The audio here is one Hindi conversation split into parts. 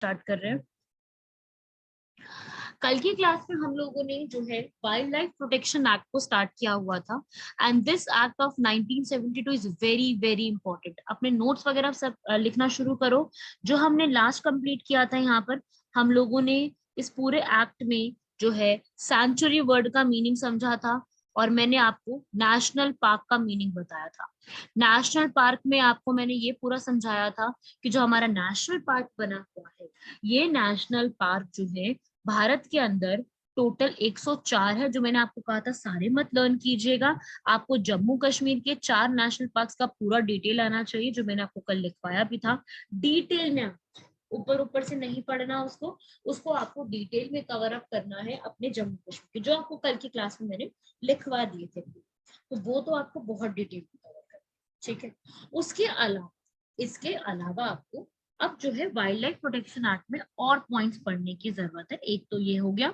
स्टार्ट कर रहे हैं। कल की क्लास में हम लोगों ने जो है वाइल्ड लाइफ प्रोटेक्शन एक्ट को स्टार्ट किया हुआ था and this act of 1972 is very very important. अपने नोट्स वगैरह सब लिखना शुरू करो। जो हमने लास्ट कंप्लीट किया था यहाँ पर हम लोगों ने इस पूरे एक्ट में जो है सैंचुरी वर्ड का मीनिंग समझा था और मैंने आपको नेशनल पार्क का मीनिंग बताया था। नेशनल पार्क में आपको मैंने ये पूरा समझाया था कि जो हमारा नेशनल पार्क बना हुआ है ये नेशनल पार्क जो है भारत के अंदर टोटल 104 है। जो मैंने आपको कहा था सारे मत लर्न कीजिएगा, आपको जम्मू कश्मीर के 4 नेशनल पार्क्स का पूरा डिटेल आना चाहिए जो मैंने आपको कल लिखवाया भी था। डिटेल में ऊपर ऊपर से नहीं पढ़ना उसको उसको आपको डिटेल में कवर अप करना है अपने जम्मू कश्मीर के, जो आपको कल की क्लास में मैंने लिखवा दिए थे, तो वो तो आपको बहुत डिटेल में कवर करना है। ठीक है, इसके अलावा आपको अब जो है वाइल्ड लाइफ प्रोटेक्शन एक्ट में और पॉइंट्स पढ़ने की जरूरत है। एक तो ये हो गया,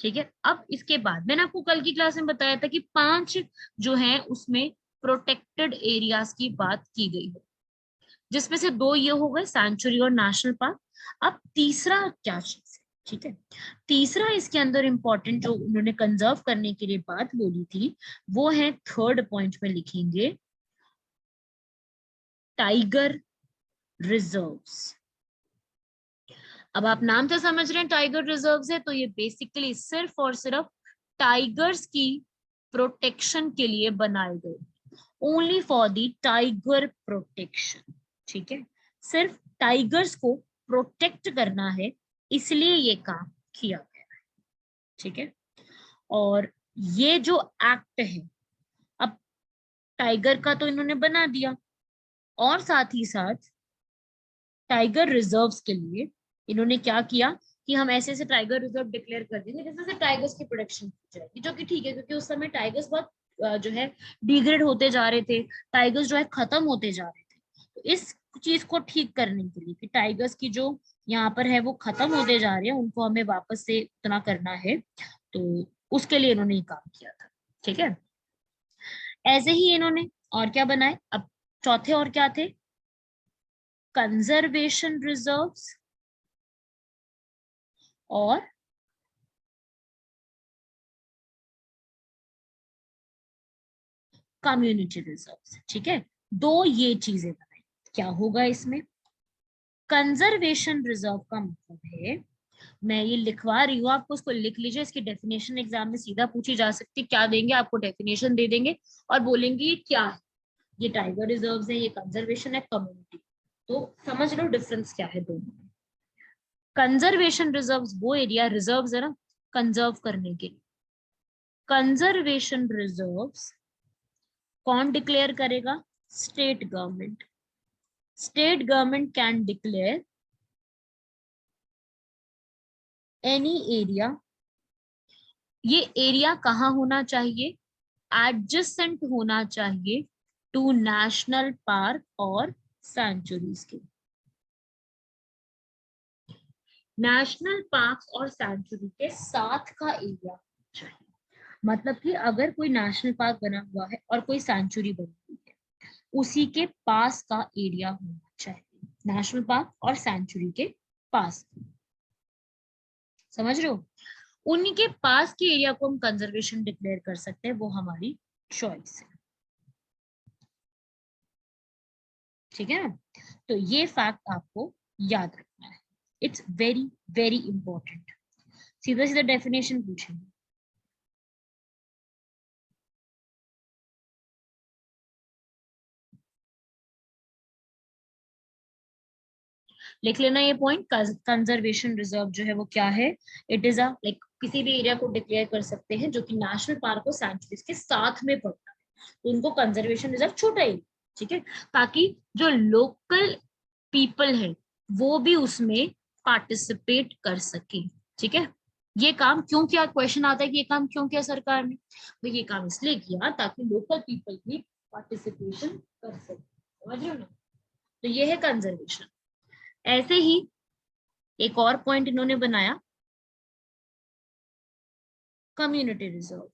ठीक है। अब इसके बाद मैंने आपको कल की क्लास में बताया था कि 5 जो है उसमें प्रोटेक्टेड एरियाज की बात की गई है, जिसमें से 2 ये हो गए सैंचुरी और नेशनल पार्क। अब तीसरा क्या चीज है, ठीक है, तीसरा इसके अंदर इंपॉर्टेंट जो उन्होंने कंजर्व करने के लिए बात बोली थी वो है थर्ड पॉइंट में लिखेंगे टाइगर रिजर्व्स। अब आप नाम से समझ रहे हैं टाइगर रिजर्व्स है, तो ये बेसिकली सिर्फ और सिर्फ टाइगर्स की प्रोटेक्शन के लिए बनाए गए, only for the tiger protection. ठीक है, सिर्फ टाइगर्स को प्रोटेक्ट करना है इसलिए ये काम किया गया है। ठीक है, और ये जो एक्ट है अब टाइगर का तो इन्होंने बना दिया और साथ ही साथ टाइगर रिजर्व्स के लिए इन्होंने क्या किया कि हम ऐसे ऐसे टाइगर रिजर्व डिक्लेयर कर देंगे जैसे से टाइगर्स की प्रोटेक्शन की जाएगी, जो कि ठीक है क्योंकि उस समय टाइगर्स बहुत जो है डिग्रेड होते जा रहे थे, टाइगर्स जो है खत्म होते जा रहे थे। तो इस चीज को ठीक करने के लिए कि टाइगर्स की जो यहाँ पर है वो खत्म होते जा रहे हैं, उनको हमें वापस से उतना करना है, तो उसके लिए इन्होंने ये काम किया था। ठीक है, ऐसे ही इन्होंने और क्या बनाए, अब चौथे और क्या थे, कंजर्वेशन रिजर्व्स और कम्युनिटी रिजर्व्स। ठीक है, 2 ये चीजें बनाई। क्या होगा इसमें, कंजर्वेशन रिजर्व का मतलब है, मैं ये लिखवा रही हूँ आपको, उसको लिख लीजिए, इसकी डेफिनेशन एग्जाम में सीधा पूछी जा सकती है। क्या देंगे आपको, डेफिनेशन दे देंगे और बोलेंगे ये क्या है, ये टाइगर रिजर्व्स है, ये कंजर्वेशन है, कम्युनिटी। तो समझ लो डिफरेंस क्या है दोनों में। कंजर्वेशन रिजर्व्स वो एरिया, रिजर्व्स है ना कंजर्व करने के लिए, कंजर्वेशन रिजर्व्स कौन डिक्लेयर करेगा, state government. State government can declare any area. ये एरिया कहाँ होना चाहिए, एडजेसेंट होना चाहिए टू नेशनल पार्क और सैंचुरीज के। नेशनल पार्क और सैंचुरी के साथ का एरिया चाहिए, मतलब कि अगर कोई नेशनल पार्क बना हुआ है और कोई सैंचुरी बनी हुई है उसी के पास का एरिया होना चाहिए, नेशनल पार्क और सैंचुरी के पास। समझ रहे हो, उन्हीं के पास के एरिया को हम कंजर्वेशन डिक्लेयर कर सकते हैं, वो हमारी चॉइस है। ठीक है ना, तो ये फैक्ट आपको याद रखना है, इट्स वेरी वेरी इंपॉर्टेंट। सीधा सीधा डेफिनेशन पूछेंगे। लिख लेना ये पॉइंट, कंजर्वेशन रिजर्व जो है वो क्या है, इट इज अ लाइक किसी भी एरिया को डिक्लेयर कर सकते हैं जो कि नेशनल पार्क और सैंचुरीज के साथ में पड़ता है, तो उनको कंजर्वेशन रिजर्व छोटा ही, ठीक है, ताकि जो लोकल पीपल है वो भी उसमें पार्टिसिपेट कर सके। ठीक है, ये काम क्यों किया, क्वेश्चन आता है कि ये काम क्यों किया सरकार ने, तो ये काम इसलिए किया ताकि लोकल पीपल भी पार्टिसिपेशन कर सके। समझ रहे हो ना, तो ये है कंजर्वेशन। ऐसे ही एक और पॉइंट इन्होंने बनाया, कम्युनिटी रिजर्व।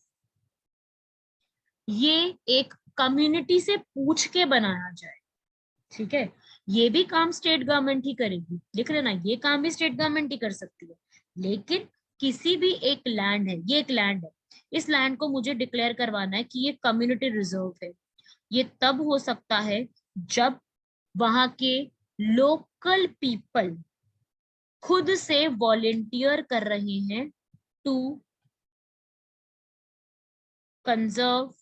ये एक कम्युनिटी से पूछ के बनाया जाए, ठीक है, ये भी काम स्टेट गवर्नमेंट ही करेगी, लिख लेना, ये काम भी स्टेट गवर्नमेंट ही कर सकती है। लेकिन किसी भी एक लैंड है, ये एक लैंड है, इस लैंड को मुझे डिक्लेयर करवाना है कि ये कम्युनिटी रिजर्व है। ये तब हो सकता है जब वहां के लोकल पीपल खुद से वॉलेंटियर कर रहे हैं टू कंजर्व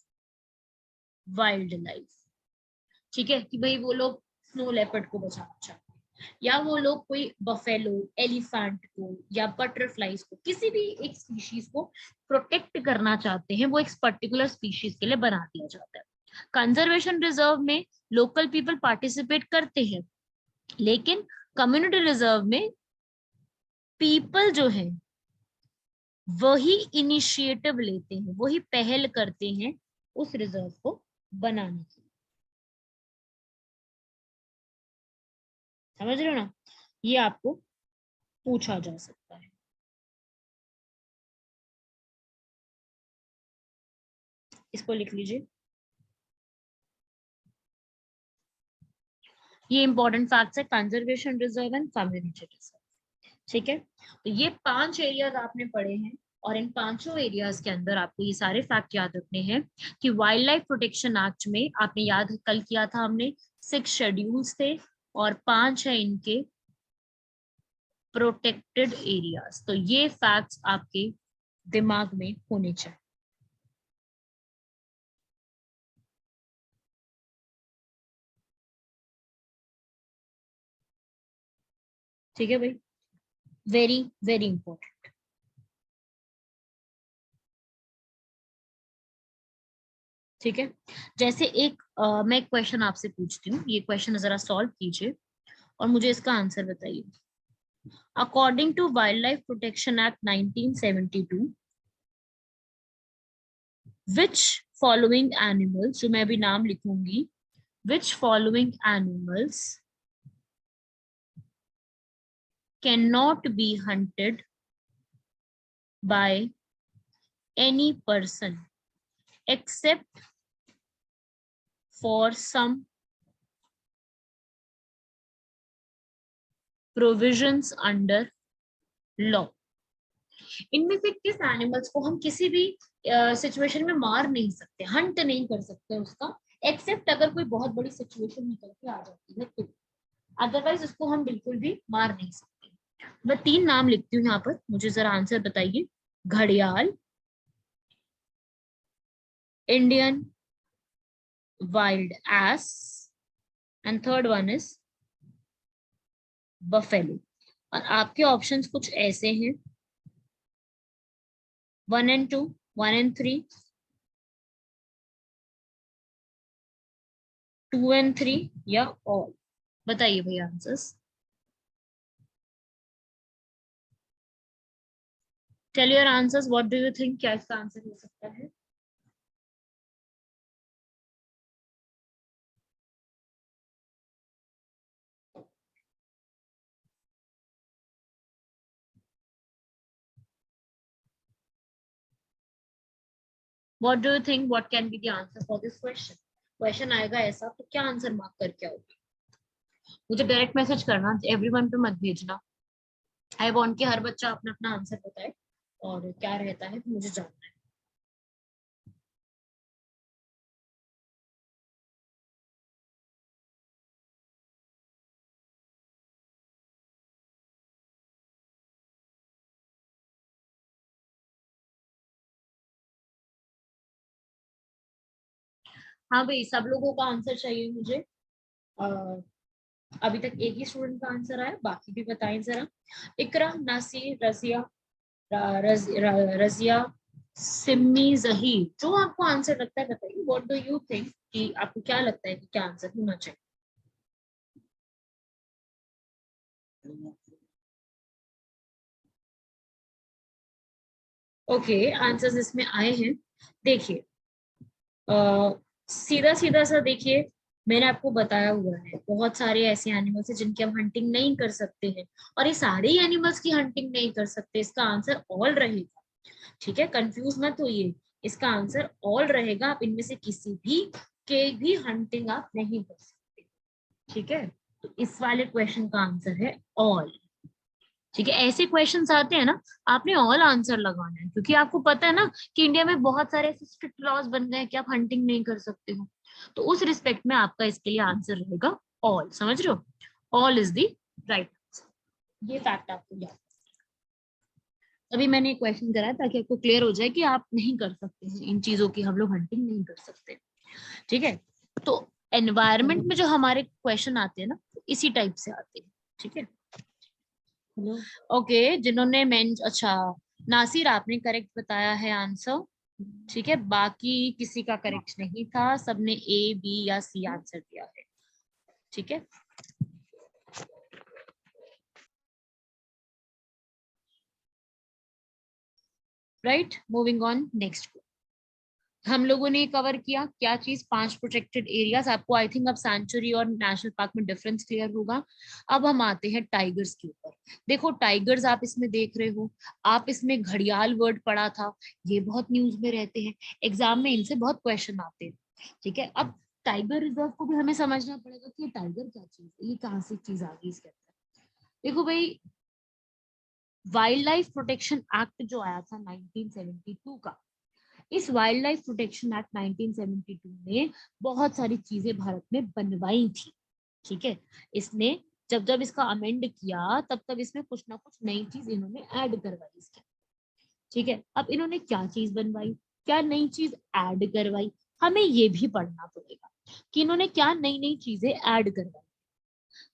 वाइल्ड लाइफ। ठीक है, कि भाई वो लोग स्नो लेपर्ड को बचाना चाहते हैं, या वो लोग कोई बफेलो, एलिफेंट को या बटरफ्लाईज को, किसी भी एक स्पीशीज को प्रोटेक्ट करना चाहते हैं, वो एक पर्टिकुलर स्पीशीज के लिए बना दिया जाता है। कंजर्वेशन रिजर्व में लोकल पीपल पार्टिसिपेट करते हैं, लेकिन कम्युनिटी रिजर्व में पीपल जो है वही इनिशिएटिव लेते हैं, वही पहल करते हैं उस रिजर्व को बनाने की। समझ रहे हो ना, ये आपको पूछा जा सकता है। इसको लिख लीजिए, ये इंपॉर्टेंट फैक्ट्स है, conservation reserve and community reserve. ठीक है, तो ये 5 एरियाज आपने पढ़े हैं, और इन पांचों एरियाज के अंदर आपको ये सारे फैक्ट याद रखने हैं कि वाइल्ड लाइफ प्रोटेक्शन एक्ट में, आपने याद कल किया था हमने, 6 शेड्यूल्स थे और 5 है इनके प्रोटेक्टेड एरियाज। तो ये फैक्ट्स आपके दिमाग में होने चाहिए। ठीक है भाई, वेरी वेरी इंपॉर्टेंट। ठीक है, जैसे एक मैं एक क्वेश्चन आपसे पूछती हूँ, ये क्वेश्चन जरा सॉल्व कीजिए और मुझे इसका आंसर बताइए। According to wildlife protection act 1972, which following animals, जो मैं अभी नाम लिखूंगी, which following animals cannot be hunted by any person except for some provisions under law. इनमें से किस एनिमल्स को हम किसी भी सिचुएशन में मार नहीं सकते, हंट नहीं कर सकते उसका, एक्सेप्ट अगर कोई बहुत बड़ी सिचुएशन निकल के आ जाती है तो, अदरवाइज उसको हम बिल्कुल भी मार नहीं सकते। मैं 3 नाम लिखती हूँ यहाँ पर, मुझे जरा आंसर बताइए। घड़ियाल, Indian wild ass, and third one is buffalo. और आपके ऑप्शंस कुछ ऐसे हैं, 1 and 2, 1 and 3, 2 and 3, या ऑल। बताइए भैया answers, tell your answers, what do you think, क्या इसका आंसर हो सकता है? What do you think? What can be the answer for this question? Question आएगा ऐसा तो क्या आंसर मार्क करके आओगे? मुझे डायरेक्ट मैसेज करना, एवरीवन पे मत भेजना। आई वांट कि हर बच्चा अपना अपना आंसर बताए और क्या रहता है, तो मुझे जानना है। हाँ भाई, सब लोगों का आंसर चाहिए मुझे। अ, अभी तक एक ही स्टूडेंट का आंसर आया, बाकी भी बताएं जरा। इकरा, नासिर, रजिया, रजिया, सिम्मी, जहीर, जो आपको आंसर लगता है बताइए। व्हाट डू यू थिंक, कि आपको क्या लगता है कि क्या आंसर होना चाहिए? ओके, आंसर्स इसमें आए हैं। देखिए, सीधा सीधा सा देखिए, मैंने आपको बताया हुआ है बहुत सारे ऐसे एनिमल्स हैं जिनकी हम हंटिंग नहीं कर सकते हैं, और ये सारे ही एनिमल्स की हंटिंग नहीं कर सकते, इसका आंसर ऑल रहेगा। ठीक है, कंफ्यूज मत होइए, इसका आंसर ऑल रहेगा। आप इनमें से किसी भी के भी हंटिंग आप नहीं कर सकते। ठीक है, तो इस वाले क्वेश्चन का आंसर है ऑल। ठीक है, ऐसे क्वेश्चंस आते हैं ना, आपने ऑल आंसर लगाना है, क्योंकि आपको पता है ना कि इंडिया में बहुत सारे ऐसे स्ट्रिक्ट लॉज बन गए हैं कि आप हंटिंग नहीं कर सकते हो। तो उस रिस्पेक्ट में आपका इसके लिए आंसर रहेगा ऑल। समझ रहे हो, all is the right answer. ये फैक्ट आपको याद, अभी मैंने एक क्वेश्चन करा है ताकि आपको क्लियर हो जाए कि आप नहीं कर सकते हैं इन चीजों की, हम लोग हंटिंग नहीं कर सकते। ठीक है, तो एनवायरमेंट में जो हमारे क्वेश्चन आते हैं ना, इसी टाइप से आते हैं। ठीक है, ओके, जिन्होंने मैं, अच्छा नासिर आपने करेक्ट बताया है आंसर। ठीक है, बाकी किसी का करेक्ट नहीं था, सबने ए बी या सी आंसर दिया है। ठीक है, राइट, मूविंग ऑन नेक्स्ट। हम लोगों ने कवर किया क्या चीज, 5 प्रोटेक्टेड एरियाज। आपको आई थिंक अब सैंचुरी और नेशनल पार्क में डिफरेंस क्लियर होगा। अब हम आते हैं टाइगर्स के ऊपर। देखो टाइगर्स आप इसमें देख रहे हो, आप इसमें घड़ियाल वर्ड पढ़ा था, ये बहुत न्यूज में रहते हैं, एग्जाम में इनसे बहुत क्वेश्चन आते हैं। ठीक है, अब टाइगर रिजर्व को भी हमें समझना पड़ेगा कि ये टाइगर क्या चीज है, ये कहाँ से चीज आ गई इसके अंदर। देखो भाई, वाइल्ड लाइफ प्रोटेक्शन एक्ट जो आया था 1972 का, इस वाइल्ड लाइफ प्रोटेक्शन एक्ट 1972 ने बहुत सारी चीजें भारत में बनवाई थी। ठीक है, इसने जब जब इसका अमेंड किया तब तब इसमें कुछ ना कुछ नई चीज इन्होंने ऐड करवाई इसके। ठीक है, अब इन्होंने क्या चीज बनवाई, क्या नई चीज ऐड करवाई, हमें ये भी पढ़ना पड़ेगा कि इन्होंने क्या नई नई चीजें ऐड करवाई।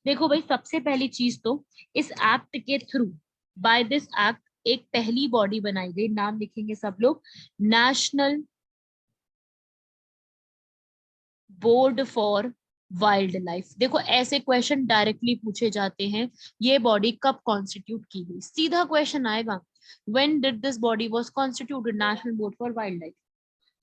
देखो भाई, सबसे पहली चीज तो इस एक्ट के थ्रू, बाय दिस एक्ट एक पहली बॉडी बनाई गई, नाम लिखेंगे सब लोग, national board for wild life. देखो ऐसे क्वेश्चन डायरेक्टली पूछे जाते हैं, ये बॉडी कब कॉन्स्टिट्यूट की गई, सीधा क्वेश्चन आएगा, when did this body was constituted, national board for wild life.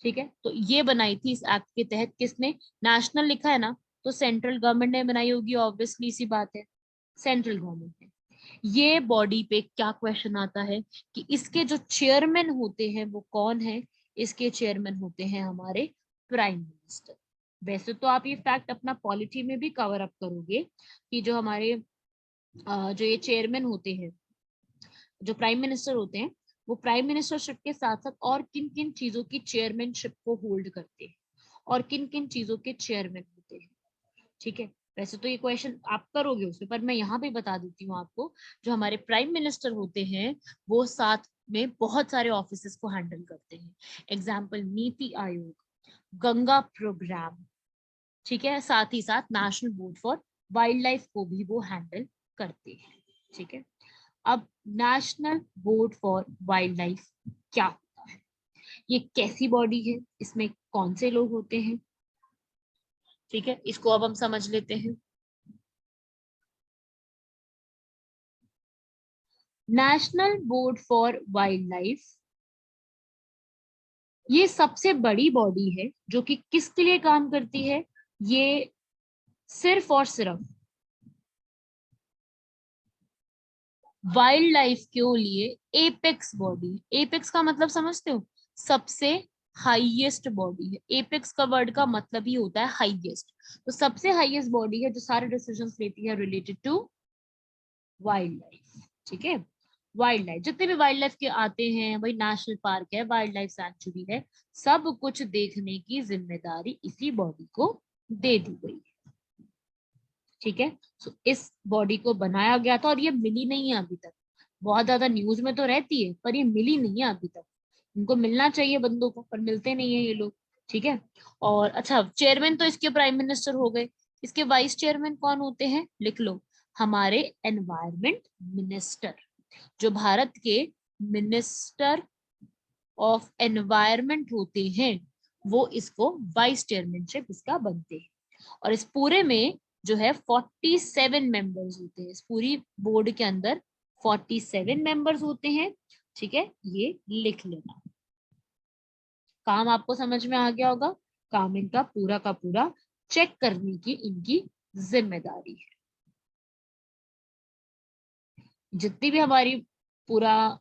ठीक है, तो ये बनाई थी इस एक्ट के तहत किसने, नेशनल लिखा है ना, तो सेंट्रल गवर्नमेंट ने बनाई होगी, ऑब्वियसली सी बात है, सेंट्रल गवर्नमेंट ने। ये बॉडी पे क्या क्वेश्चन आता है कि इसके जो चेयरमैन होते हैं वो कौन है, इसके चेयरमैन होते हैं हमारे प्राइम मिनिस्टर। वैसे तो आप ये फैक्ट अपना पॉलिटी में भी कवर अप करोगे कि जो हमारे जो ये चेयरमैन होते हैं, जो प्राइम मिनिस्टर होते हैं, वो प्राइम मिनिस्टरशिप के साथ साथ और किन किन चीजों की चेयरमैनशिप को होल्ड करते हैं और किन किन चीजों के चेयरमैन होते हैं। ठीक है, वैसे तो ये क्वेश्चन आप करोगे उसमें, पर मैं यहाँ पे बता देती हूँ आपको, जो हमारे प्राइम मिनिस्टर होते हैं वो साथ में बहुत सारे ऑफिस को हैंडल करते हैं। एग्जाम्पल नीति आयोग, गंगा प्रोग्राम, ठीक है, साथ ही साथ national board for wild life को भी वो हैंडल करते हैं। ठीक है, अब national board for wild life क्या होता है, ये कैसी बॉडी है, इसमें कौन से लोग होते हैं। ठीक है, इसको अब हम समझ लेते हैं। National board for wildlife ये सबसे बड़ी बॉडी है जो कि किसके लिए काम करती है, ये सिर्फ और सिर्फ वाइल्ड लाइफ के लिए एपेक्स बॉडी। एपेक्स का मतलब समझते हो, सबसे हाईएस्ट बॉडी है। एपेक्स का वर्ड का मतलब ही होता है हाईएस्ट, तो सबसे हाईएस्ट बॉडी है जो सारे डिसीजंस लेती है रिलेटेड टू वाइल्ड लाइफ। ठीक है, वाइल्ड लाइफ, जितने भी वाइल्ड लाइफ के आते हैं, वही नेशनल पार्क है, वाइल्ड लाइफ सैंक्चुरी है, सब कुछ देखने की जिम्मेदारी इसी बॉडी को दे दी गई है। ठीक है, सो इस बॉडी को बनाया गया था और ये मिली नहीं है अभी तक, बहुत ज्यादा न्यूज में तो रहती है पर ये मिली नहीं है अभी तक। इनको मिलना चाहिए बंदों को, पर मिलते नहीं है ये लोग। ठीक है, और अच्छा चेयरमैन तो इसके प्राइम मिनिस्टर हो गए, इसके वाइस चेयरमैन कौन होते हैं, लिख लो, हमारे एनवायरमेंट मिनिस्टर, जो भारत के मिनिस्टर ऑफ एनवायरमेंट होते हैं, वो इसको वाइस चेयरमैनशिप इसका बनते हैं। और इस पूरे में जो है 47 मेंबर्स होते हैं, इस पूरी बोर्ड के अंदर 47 मेंबर्स होते हैं। ठीक है, ये लिख लेना। काम आपको समझ में आ गया होगा, काम इनका पूरा का पूरा चेक करने की इनकी जिम्मेदारी है। जितनी भी हमारी पूरा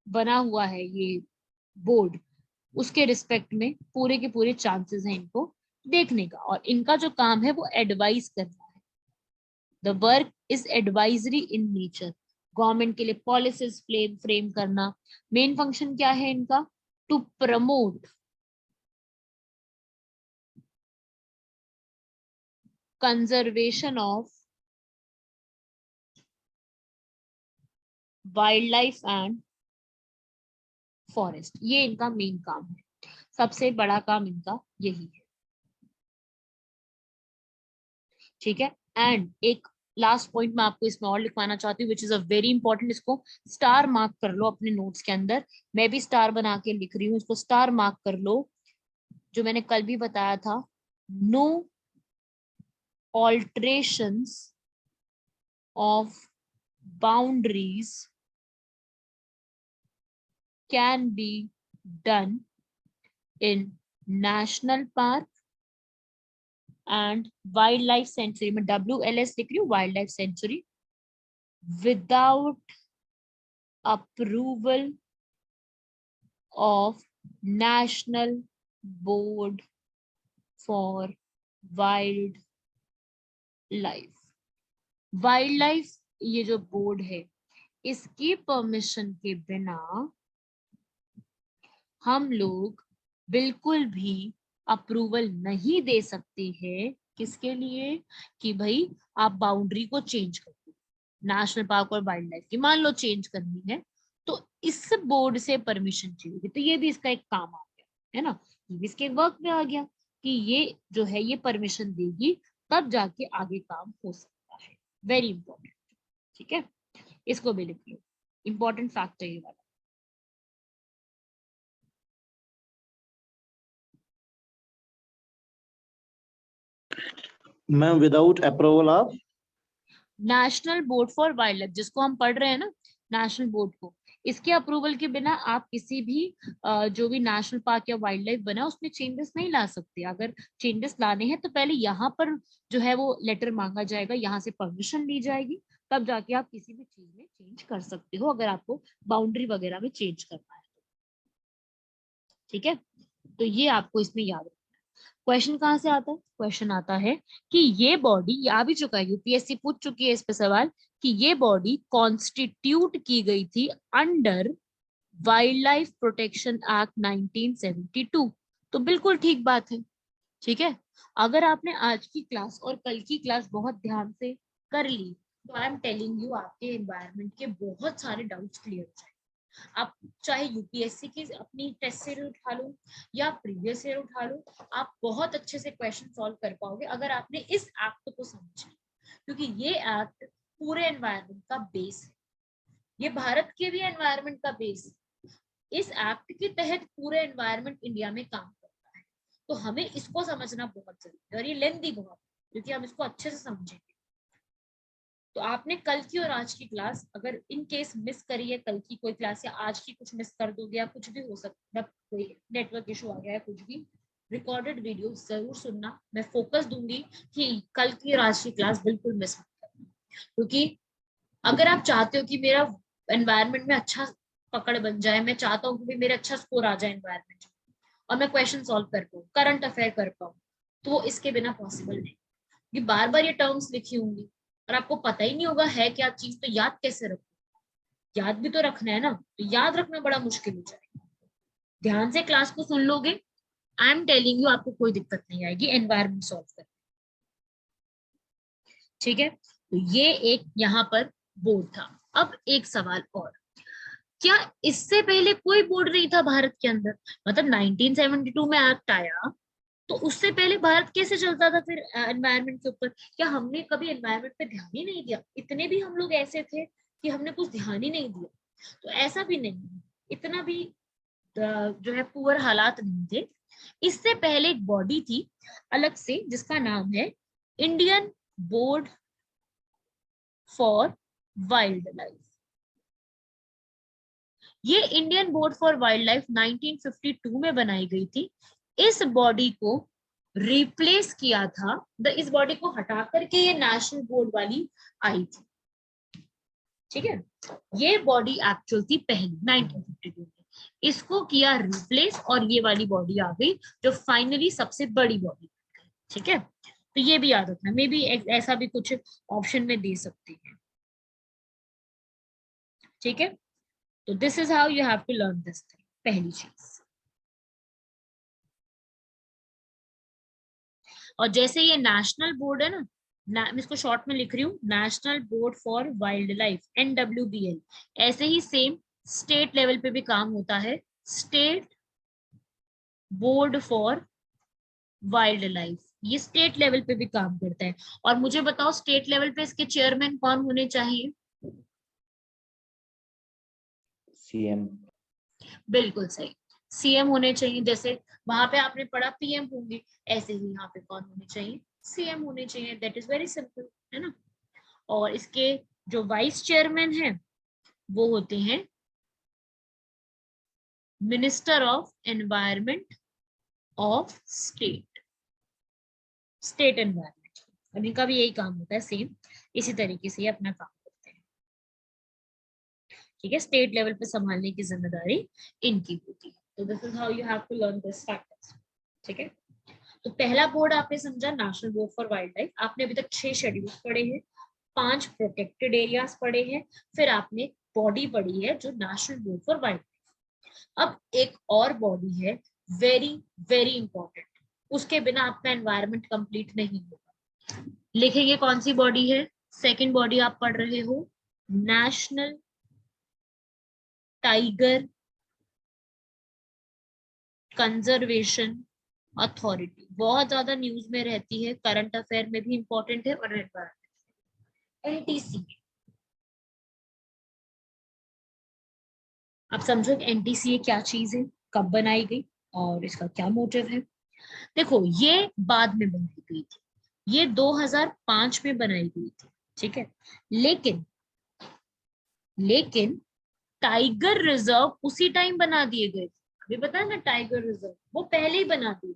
बना हुआ है ये बोर्ड, उसके रिस्पेक्ट में पूरे के पूरे चांसेस हैं इनको देखने का, और इनका जो काम है वो एडवाइस करना है। The work is advisory in nature, government के लिए पॉलिसीज फ्रेम करना। मेन फंक्शन क्या है इनका? To promote conservation of wildlife and forest, ये इनका मेन काम है, सबसे बड़ा काम इनका यही है। ठीक है, एंड एक लास्ट पॉइंट मैं आपको इसमें और लिखवाना चाहती हूँ, which is a very important, इसको स्टार मार्क कर लो अपने नोट्स के अंदर, मैं भी स्टार बना के लिख रही हूँ, इसको स्टार मार्क कर लो, जो मैंने कल भी बताया था, no alterations of boundaries can be done in national park and wildlife sanctuary, मैं WLS लिख रही हूँ, wildlife sanctuary, without approval of National Board for Wildlife। Wild ये जो बोर्ड है, इसकी परमिशन के बिना हम लोग बिल्कुल भी अप्रूवल नहीं दे सकते हैं। किसके लिए? कि भाई आप बाउंड्री को चेंज कर दो, नेशनल पार्क और वाइल्ड लाइफ की मान लो चेंज करनी है, तो इस बोर्ड से परमिशन चाहिए। तो ये भी इसका एक काम आ गया है ना, ये भी इसके वर्क में आ गया कि ये जो है ये परमिशन देगी, तब जाके आगे काम हो सकता है। Very important. ठीक है, इसको भी लिख लो, इंपॉर्टेंट फैक्ट है ये वाला। Ma'am without approval of national board for wild life, जिसको हम पढ़ रहे हैं ना, नेशनल बोर्ड को, इसके अप्रूवल के बिना आप किसी भी जो भी नेशनल पार्क या वाइल्ड लाइफ बना उसमें चेंजेस नहीं ला सकते। अगर चेंजेस लाने हैं तो पहले यहाँ पर जो है वो लेटर मांगा जाएगा, यहाँ से परमिशन ली जाएगी, तब जाके आप किसी भी चीज में चेंज कर सकते हो, अगर आपको बाउंड्री वगैरह में चेंज करना है। ठीक है, तो ये आपको इसमें याद रखना है। क्वेश्चन कहाँ से आता है? क्वेश्चन आता है कि ये बॉडी, आ भी चुका है, यूपीएससी पूछ चुकी है इस पे सवाल, कि ये बॉडी कॉन्स्टिट्यूट की गई थी under wild life protection act 1972। तो बिल्कुल ठीक बात है। ठीक है, अगर आपने आज की क्लास और कल की क्लास बहुत ध्यान से कर ली, तो आई एम टेलिंग यू आपके एनवायरनमेंट के बहुत सारे डाउट्स क्लियर हो जाएंगे। आप चाहे यूपीएससी की अपनी टेस्ट सीरीज उठा लो या प्रीवियस ईयर उठा लो, आप बहुत अच्छे से क्वेश्चन सॉल्व कर पाओगे अगर आपने इस एक्ट को समझा, क्योंकि ये एक्ट पूरे एनवायरनमेंट का बेस है, ये भारत के भी एनवायरनमेंट का बेस है। इस एक्ट के तहत पूरे एनवायरनमेंट इंडिया में काम करता है, तो हमें इसको समझना बहुत जरूरी है, और ये लेंथी बहुत, क्योंकि हम इसको अच्छे से समझेंगे। तो आपने कल की और आज की क्लास अगर इन केस मिस करी है, कल की कोई क्लास या आज की कुछ मिस कर दोगे, या कुछ भी हो सकता है, कोई नेटवर्क इशू आ गया है, कुछ भी, रिकॉर्डेड वीडियो जरूर सुनना। मैं फोकस दूंगी कि कल की और आज की क्लास बिल्कुल मिस मत करना, क्योंकि अगर आप चाहते हो कि मेरा एनवायरनमेंट में अच्छा पकड़ बन जाए, मैं चाहता हूँ कि मेरे अच्छा स्कोर आ जाए एनवायरनमेंट में, और मैं क्वेश्चन सॉल्व कर पाऊँ, करंट अफेयर कर पाऊँ, तो वो इसके बिना पॉसिबल नहीं। कि बार बार ये टर्म्स लिखी होंगी और आपको पता ही नहीं होगा है क्या चीज, तो याद कैसे रखो? याद भी तो रखना है ना, तो याद रखना बड़ा मुश्किल हो जाएगा। ध्यान से क्लास को सुन लोगे, आई एम टेलिंग यू, आपको कोई दिक्कत नहीं आएगी एनवायरनमेंट सॉल्व करने। ठीक है, तो ये एक यहाँ पर बोर्ड था। अब एक सवाल और, क्या इससे पहले कोई बोर्ड नहीं था भारत के अंदर? मतलब 1972 में एक्ट आया, तो उससे पहले भारत कैसे चलता था फिर एनवायरनमेंट के ऊपर? क्या हमने कभी एनवायरनमेंट पे ध्यान ही नहीं दिया? इतने भी हम लोग ऐसे थे कि हमने कुछ ध्यान ही नहीं दिया? तो ऐसा भी नहीं, इतना भी जो है पुअर हालात नहीं थे। इससे पहले एक बॉडी थी अलग से, जिसका नाम है Indian board for wildlife. ये Indian board for wildlife 1952 में बनाई गई थी। इस बॉडी को रिप्लेस किया था, इस बॉडी को हटा करके ये नेशनल बोर्ड वाली आई थी। ठीक है, ये बॉडी एक्चुअल थी पहली 1952 में, इसको किया रिप्लेस और ये वाली बॉडी आ गई जो फाइनली सबसे बड़ी बॉडी। ठीक है, तो ये भी याद रखना, मे बी ऐसा भी कुछ ऑप्शन में दे सकते हैं, ठीक है। तो this is how you have to learn this thing, पहली चीज। और जैसे ये नेशनल बोर्ड है ना, मैं इसको शॉर्ट में लिख रही हूँ, national board for wild life, NWBL, ऐसे ही सेम स्टेट लेवल पे भी काम होता है, state board for wildlife, ये स्टेट लेवल पे भी काम करता है। और मुझे बताओ स्टेट लेवल पे इसके चेयरमैन कौन होने चाहिए? CM. बिल्कुल सही, CM होने चाहिए। जैसे वहां पे आपने पढ़ा PM होंगे, ऐसे ही यहाँ पे कौन होने चाहिए? CM होने चाहिए। दैट इज वेरी सिंपल, है ना। और इसके जो वाइस चेयरमैन है वो होते हैं minister of environment of state, state environment, और इनका भी यही काम होता है, सेम इसी तरीके से ये अपना काम करते हैं, ठीक है। स्टेट लेवल पे संभालने की जिम्मेदारी इनकी होती है। तो this is how you have to learn this factors, ठीक है। तो पहला बोर्ड आपने समझा national board for wildlife, आपने अभी तक 6 शेड्यूल पढ़े हैं, 5 प्रोटेक्टेड एरियाज पढ़े हैं, फिर आपने बॉडी पढ़ी है जो national board for wild life. अब एक और बॉडी है वेरी वेरी इंपॉर्टेंट, उसके बिना आपका एनवायरनमेंट कंप्लीट नहीं होगा। लिखेंगे कौन सी बॉडी है? सेकंड बॉडी आप पढ़ रहे हो, नेशनल टाइगर कंजर्वेशन अथॉरिटी, बहुत ज्यादा न्यूज में रहती है, करंट अफेयर में भी इंपॉर्टेंट है और एनवायरमेंट, NTC। आप समझो NTC क्या चीज है, कब बनाई गई और इसका क्या मोटिव है। देखो ये बाद में बनाई गई थी, ये 2005 में बनाई गई थी, ठीक है। लेकिन लेकिन टाइगर रिजर्व उसी टाइम बना दिए गए थे, अभी पता है ना, टाइगर रिजर्व वो पहले ही बना दिए।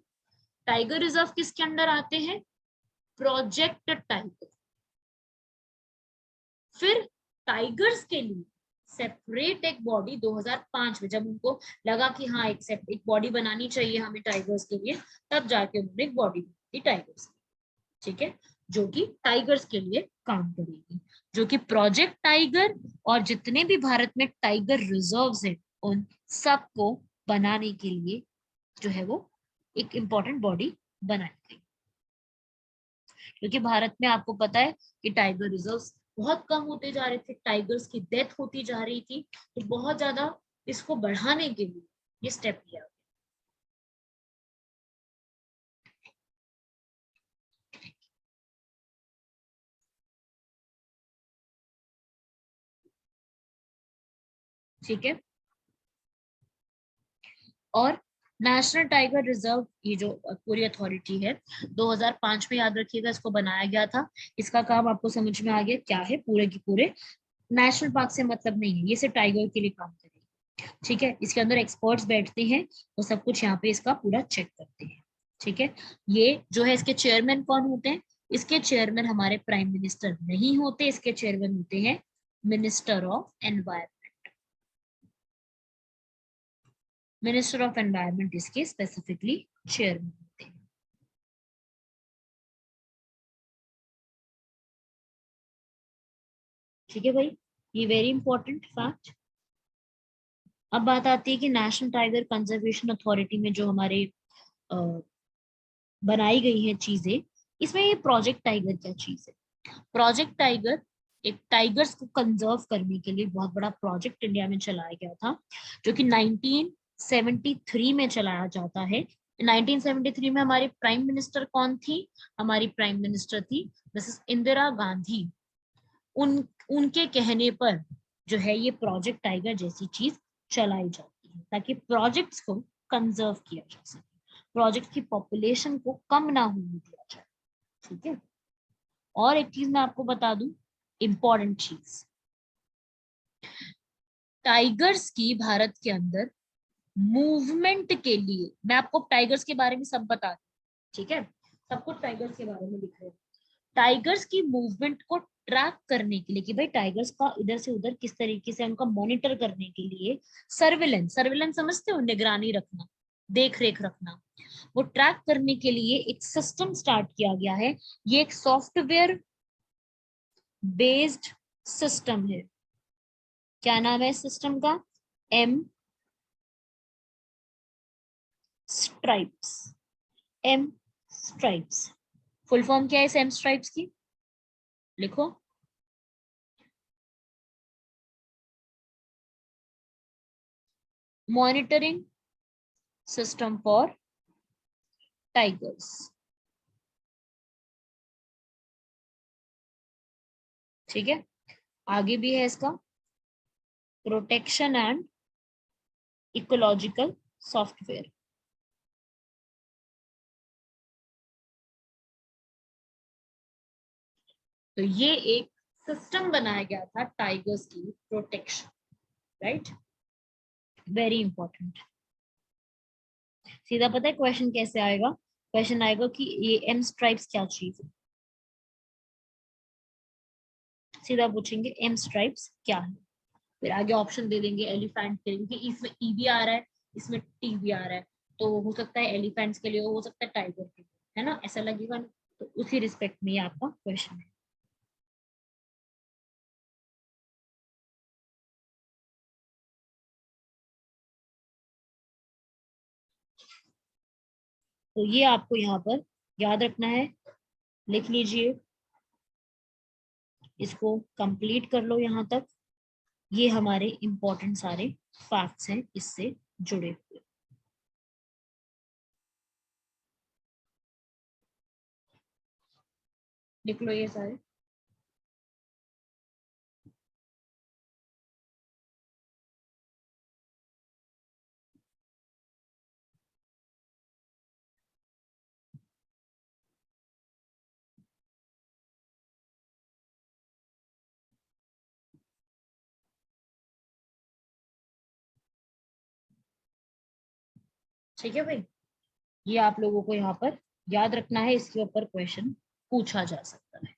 टाइगर रिजर्व किसके अंडर आते हैं? Project tiger. फिर टाइगर्स के लिए सेपरेट एक बॉडी 2005 में, जब उनको लगा कि हाँ एक बॉडी बनानी चाहिए हमें टाइगर्स के लिए, तब जाके उन्होंने एक बॉडी बनाई टाइगर्स, ठीक है, जो कि टाइगर्स के लिए काम करेगी, जो कि प्रोजेक्ट टाइगर, और जितने भी भारत में टाइगर रिजर्व्स हैं उन सबको बनाने के लिए जो है वो एक इंपॉर्टेंट बॉडी बनाई गई। क्योंकि भारत में आपको पता है कि टाइगर रिजर्व्स बहुत कम होते जा रहे थे, टाइगर्स की डेथ होती जा रही थी, तो बहुत ज्यादा इसको बढ़ाने के लिए ये स्टेप लिया। ठीक है। और नेशनल टाइगर रिजर्व, ये जो पूरी अथॉरिटी है 2005 में, याद रखिएगा, इसको बनाया गया था। इसका काम आपको समझ में आ गया क्या है, पूरे के पूरे नेशनल पार्क से मतलब नहीं है, ये सिर्फ टाइगर के लिए काम करेगी, ठीक है। इसके अंदर एक्सपर्ट्स बैठते हैं, वो सब कुछ यहाँ पे इसका पूरा चेक करते हैं, ठीक है। ये जो है इसके चेयरमैन कौन होते हैं? इसके चेयरमैन हमारे प्राइम मिनिस्टर नहीं होते, इसके चेयरमैन होते हैं minister of environment. Minister of environment इसके स्पेसिफिकली चेयरमैन होते हैं, ठीक है भाई, ये वेरी इंपॉर्टेंट फैक्ट। अब बात आती है कि नेशनल टाइगर कंजर्वेशन अथॉरिटी में जो हमारे अ, बनाई गई है चीजें, इसमें ये प्रोजेक्ट टाइगर क्या चीज है? प्रोजेक्ट टाइगर एक टाइगर्स को कंजर्व करने के लिए बहुत बड़ा प्रोजेक्ट इंडिया में चलाया गया था, जो कि 1973 में चलाया जाता है। 1973 में हमारी प्राइम मिनिस्टर कौन थी? हमारी प्राइम मिनिस्टर थी मिसेस इंदिरा गांधी। उनके कहने पर जो है ये प्रोजेक्ट टाइगर जैसी चीज चलाई जाती है, ताकि प्रोजेक्ट्स को कंजर्व किया जा सके, प्रोजेक्ट की पॉपुलेशन को कम ना होने दिया जाए, ठीक है। और एक चीज मैं आपको बता दूं, इंपॉर्टेंट चीज, टाइगर्स की भारत के अंदर मूवमेंट के लिए, मैं आपको टाइगर्स के बारे में सब बता दूं, ठीक है, सब कुछ टाइगर्स के बारे में लिख रहे हैं। टाइगर्स की मूवमेंट को ट्रैक करने के लिए कि भाई टाइगर्स का इधर से उधर किस तरीके से, उनका मॉनिटर करने के लिए सर्विलेंस, सर्विलेंस समझते हो, निगरानी रखना, देख रेख रखना, वो ट्रैक करने के लिए एक सिस्टम स्टार्ट किया गया है। ये एक सॉफ्टवेयर बेस्ड सिस्टम है। क्या नाम है सिस्टम का? M stripes. M stripes. Full form क्या है इस एम स्ट्राइप्स की? लिखो। Monitoring system for tigers. ठीक है, आगे भी है इसका प्रोटेक्शन एंड इकोलॉजिकल सॉफ्टवेयर। तो ये एक सिस्टम बनाया गया था टाइगर्स की प्रोटेक्शन, राइट? Very important. सीधा पता है क्वेश्चन कैसे आएगा? क्वेश्चन आएगा कि ये एम स्ट्राइप्स क्या चीज है। सीधा पूछेंगे एम स्ट्राइप्स क्या है, फिर आगे ऑप्शन दे देंगे एलिफेंट के लिए, क्योंकि इसमें ई भी आ रहा है, इसमें टी भी आ रहा है, तो हो सकता है एलिफेंट्स के लिए, हो सकता है टाइगर के लिए, है ना, ऐसा लगेगा ना? तो उसी रिस्पेक्ट में ये आपका क्वेश्चन है। तो ये आपको यहाँ पर याद रखना है, लिख लीजिए, इसको कंप्लीट कर लो यहाँ तक। ये हमारे इंपॉर्टेंट सारे फैक्ट्स हैं इससे जुड़े हुए। लिख लो ये सारे। ठीक है भाई, ये आप लोगों को यहाँ पर याद रखना है, इसके ऊपर क्वेश्चन पूछा जा सकता है।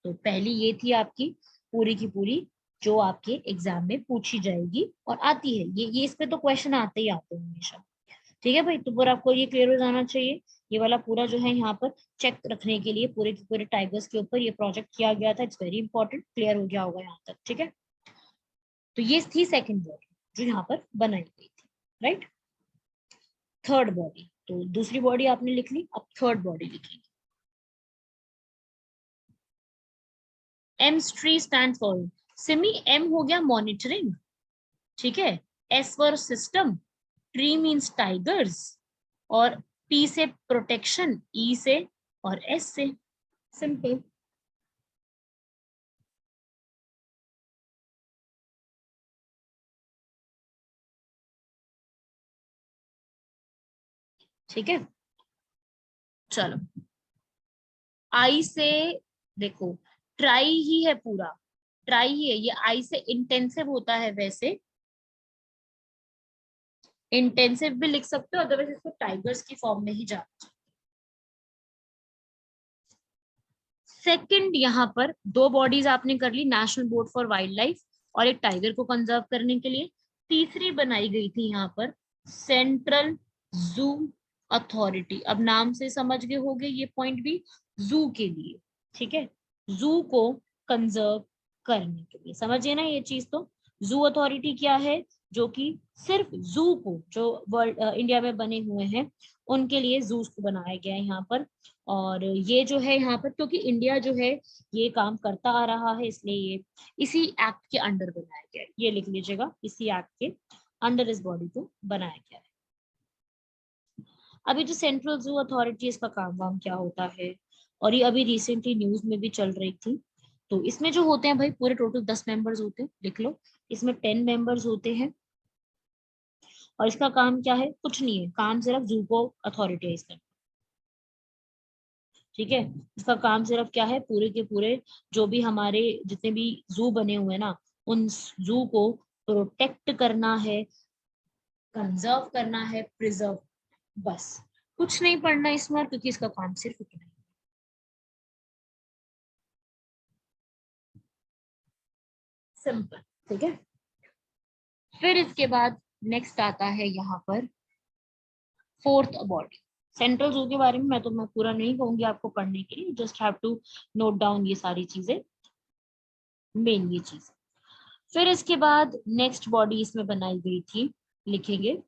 तो पहली ये थी आपकी पूरी की पूरी, जो आपके एग्जाम में पूछी जाएगी और आती है। ये इस पे तो क्वेश्चन आते ही आते हैं हमेशा। ठीक है भाई, तो पूरा आपको ये क्लियर हो जाना चाहिए। ये वाला पूरा जो है यहाँ पर चेक रखने के लिए पूरे के पूरे टाइगर्स के ऊपर ये प्रोजेक्ट किया गया था। इट्स वेरी इंपॉर्टेंट, क्लियर हो गया होगा यहाँ तक। ठीक है, तो ये थी सेकंड बॉडी जो यहाँ पर बनाई गई थी, राइट? थर्ड बॉडी, तो दूसरी बॉडी आपने लिख ली, अब थर्ड बॉडी लिखेंगे। एम ट्री स्टैंड फॉर, सिमी एम हो गया मॉनिटरिंग, ठीक है, S for system, tree means tigers, और पी से प्रोटेक्शन, ई से, और एस से। सिंपल। ठीक है, चलो आई से, देखो ट्राई ही है पूरा, ट्राई ही है ये, आई से इंटेंसिव होता है वैसे, इंटेंसिव भी लिख सकते हो, अदरवाइज इसको टाइगर्स की फॉर्म में ही जाना। सेकंड, यहाँ पर दो बॉडीज आपने कर ली, national board for wildlife और एक टाइगर को कंजर्व करने के लिए। तीसरी बनाई गई थी यहाँ पर सेंट्रल जू अथॉरिटी। अब नाम से समझ गए होंगे ये पॉइंट भी, जू के लिए, ठीक है, जू को कंजर्व करने के लिए, समझिए ना ये चीज। तो जू अथॉरिटी क्या है? जो कि सिर्फ जू को, जो वर्ल्ड इंडिया में बने हुए हैं उनके लिए जूस को बनाया गया है यहाँ पर। और ये जो है यहाँ पर, क्योंकि इंडिया जो है ये काम करता आ रहा है, इसलिए ये इसी एक्ट के अंडर बनाया गया है। ये लिख लीजिएगा, इसी एक्ट के अंडर इस बॉडी को बनाया गया है। अभी जो सेंट्रल जू अथॉरिटी, इसका काम वाम क्या होता है, और ये अभी रिसेंटली न्यूज में भी चल रही थी। तो इसमें जो होते हैं भाई, पूरे टोटल 10 मेंबर्स होते हैं, लिख लो। इसमें 10 मेंबर्स होते हैं, और इसका काम क्या है? कुछ नहीं है, काम सिर्फ जू को अथॉरिटाइज करना। ठीक है, इसका काम सिर्फ क्या है? पूरे के पूरे जो भी हमारे जितने भी जू बने हुए हैं ना, उन जू को प्रोटेक्ट करना है, कंजर्व करना है, प्रिजर्व, बस। कुछ नहीं पढ़ना इसमें, क्योंकि इसका काम सिर्फ इतना है। सिंपल। ठीक है, फिर इसके बाद नेक्स्ट आता है यहाँ पर फोर्थ बॉडी। सेंट्रल जू के बारे में मैं पूरा नहीं कहूंगी आपको पढ़ने के लिए, just have to note down ये सारी चीजें, मेन ये चीज। फिर इसके बाद नेक्स्ट बॉडी इसमें बनाई गई थी, लिखेंगे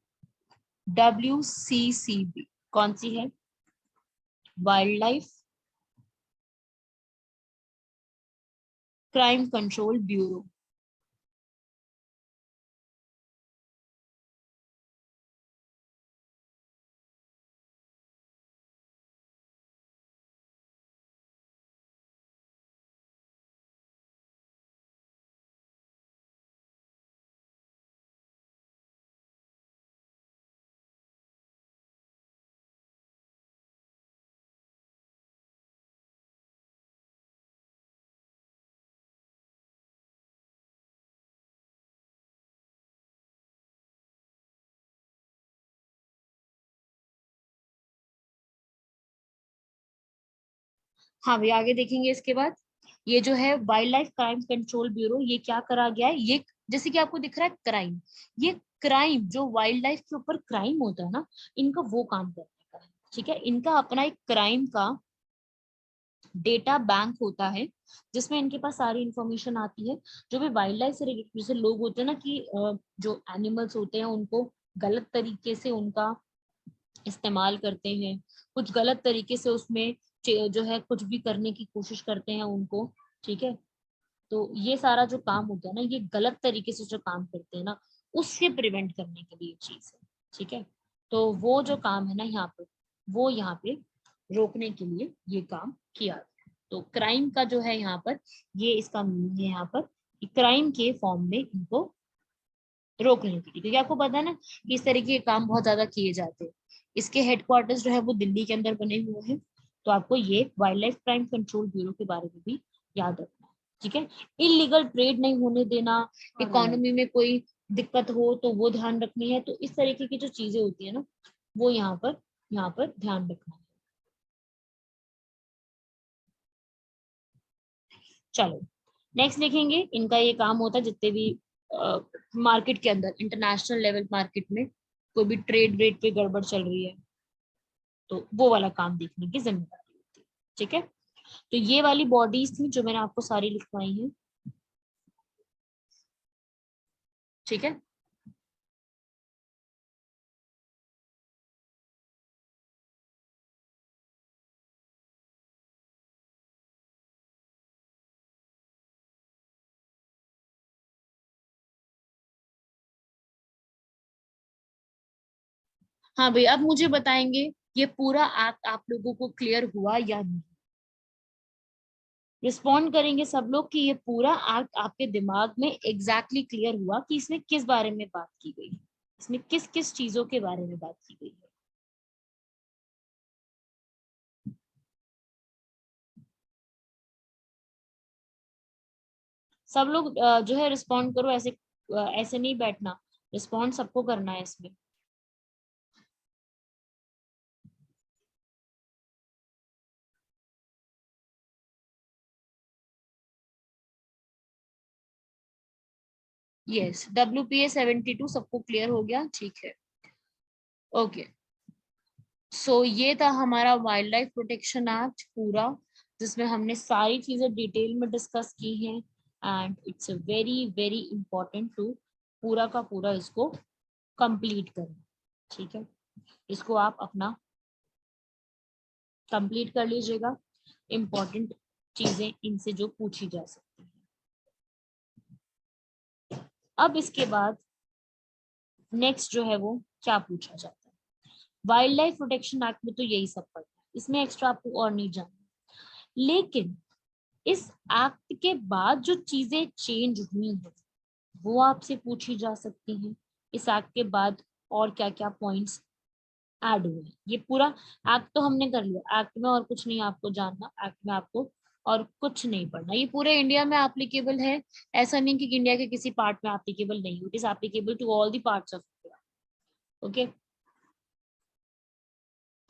WCCB। कौन सी है? Wild life crime control bureau. हाँ भैया आगे देखेंगे इसके बाद। ये जो है wild life crime control bureau, ये क्या करा गया है, ये जैसे कि आपको दिख रहा है क्राइम, ये क्राइम जो वाइल्ड लाइफ के ऊपर क्राइम होता है ना, इनका वो काम करने का है। ठीक है, इनका अपना एक क्राइम का डेटा बैंक होता है, जिसमें इनके पास सारी इंफॉर्मेशन आती है जो भी वाइल्ड लाइफ से रिलेटेड। जैसे लोग होते हैं ना कि जो एनिमल्स होते हैं उनको गलत तरीके से उनका इस्तेमाल करते हैं, कुछ गलत तरीके से उसमें जो है कुछ भी करने की कोशिश करते हैं उनको। ठीक है, तो ये सारा जो काम होता है ना, ये गलत तरीके से जो काम करते हैं ना, उससे प्रिवेंट करने के लिए चीज है। ठीक है, तो वो जो काम है ना यहाँ पे, वो यहाँ पे रोकने के लिए ये काम किया गया। तो क्राइम का जो है यहाँ पर, ये इसका मीनिंग है यहाँ पर, क्राइम के फॉर्म में इनको रोकने के लिए, क्योंकि आपको पता है ना कि इस तरीके के काम बहुत ज्यादा किए जाते हैं। इसके हेडक्वार्टर्स जो है वो दिल्ली के अंदर बने हुए हैं। तो आपको ये wild life crime control bureau के बारे में भी याद रखना है। ठीक है, इलीगल ट्रेड नहीं होने देना, इकोनॉमी में कोई दिक्कत हो तो वो ध्यान रखनी है। तो इस तरीके की जो चीजें होती है ना, वो यहाँ पर ध्यान रखना है। चलो नेक्स्ट देखेंगे, इनका ये काम होता है जितने भी मार्केट के अंदर, इंटरनेशनल लेवल मार्केट में कोई भी ट्रेड रेट पे गड़बड़ चल रही है, तो वो वाला काम देखने की जिम्मेदारी होती है। ठीक है, तो ये वाली बॉडीज थी जो मैंने आपको सारी लिखवाई हैं। ठीक है, हाँ भाई अब मुझे बताएंगे ये पूरा एक्ट आप लोगों को क्लियर हुआ या नहीं। रिस्पॉन्ड करेंगे सब लोग कि ये पूरा एक्ट आपके दिमाग में एग्जैक्टली क्लियर हुआ कि इसमें किस बारे में बात की गई है, इसमें किस किस चीजों के बारे में बात की गई है। सब लोग जो है रिस्पॉन्ड करो, ऐसे ऐसे नहीं बैठना, रिस्पॉन्ड सबको करना है इसमें। यस, WPA 72 सबको क्लियर हो गया, ठीक है। ओके, सो ये था हमारा वाइल्ड लाइफ प्रोटेक्शन एक्ट पूरा, जिसमें हमने सारी चीजें डिटेल में डिस्कस की हैं। And it's very very important to पूरा का पूरा इसको कंप्लीट करना। ठीक है, इसको आप अपना कंप्लीट कर लीजिएगा, इंपॉर्टेंट चीजें इनसे जो पूछी जा सकती हैं। अब इसके बाद नेक्स्ट जो है वो क्या पूछा जाता है, वाइल्ड लाइफ प्रोटेक्शन एक्ट में तो यही सब पढ़ना है, इसमें एक्स्ट्रा आपको और नहीं जानना। लेकिन इस एक्ट के बाद जो चीजें चेंज हुई हैं वो आपसे पूछी जा सकती हैं। इस एक्ट के बाद और क्या क्या पॉइंट्स ऐड हुए हैं, ये पूरा एक्ट तो हमने कर लिया, एक्ट में और कुछ नहीं आपको जानना, एक्ट में आपको और कुछ नहीं पढ़ना, ये पूरे इंडिया में एप्लीकेबल है। ऐसा नहीं कि इंडिया के किसी पार्ट में एप्लीकेबल नहीं, it is applicable to all the parts of India. Okay,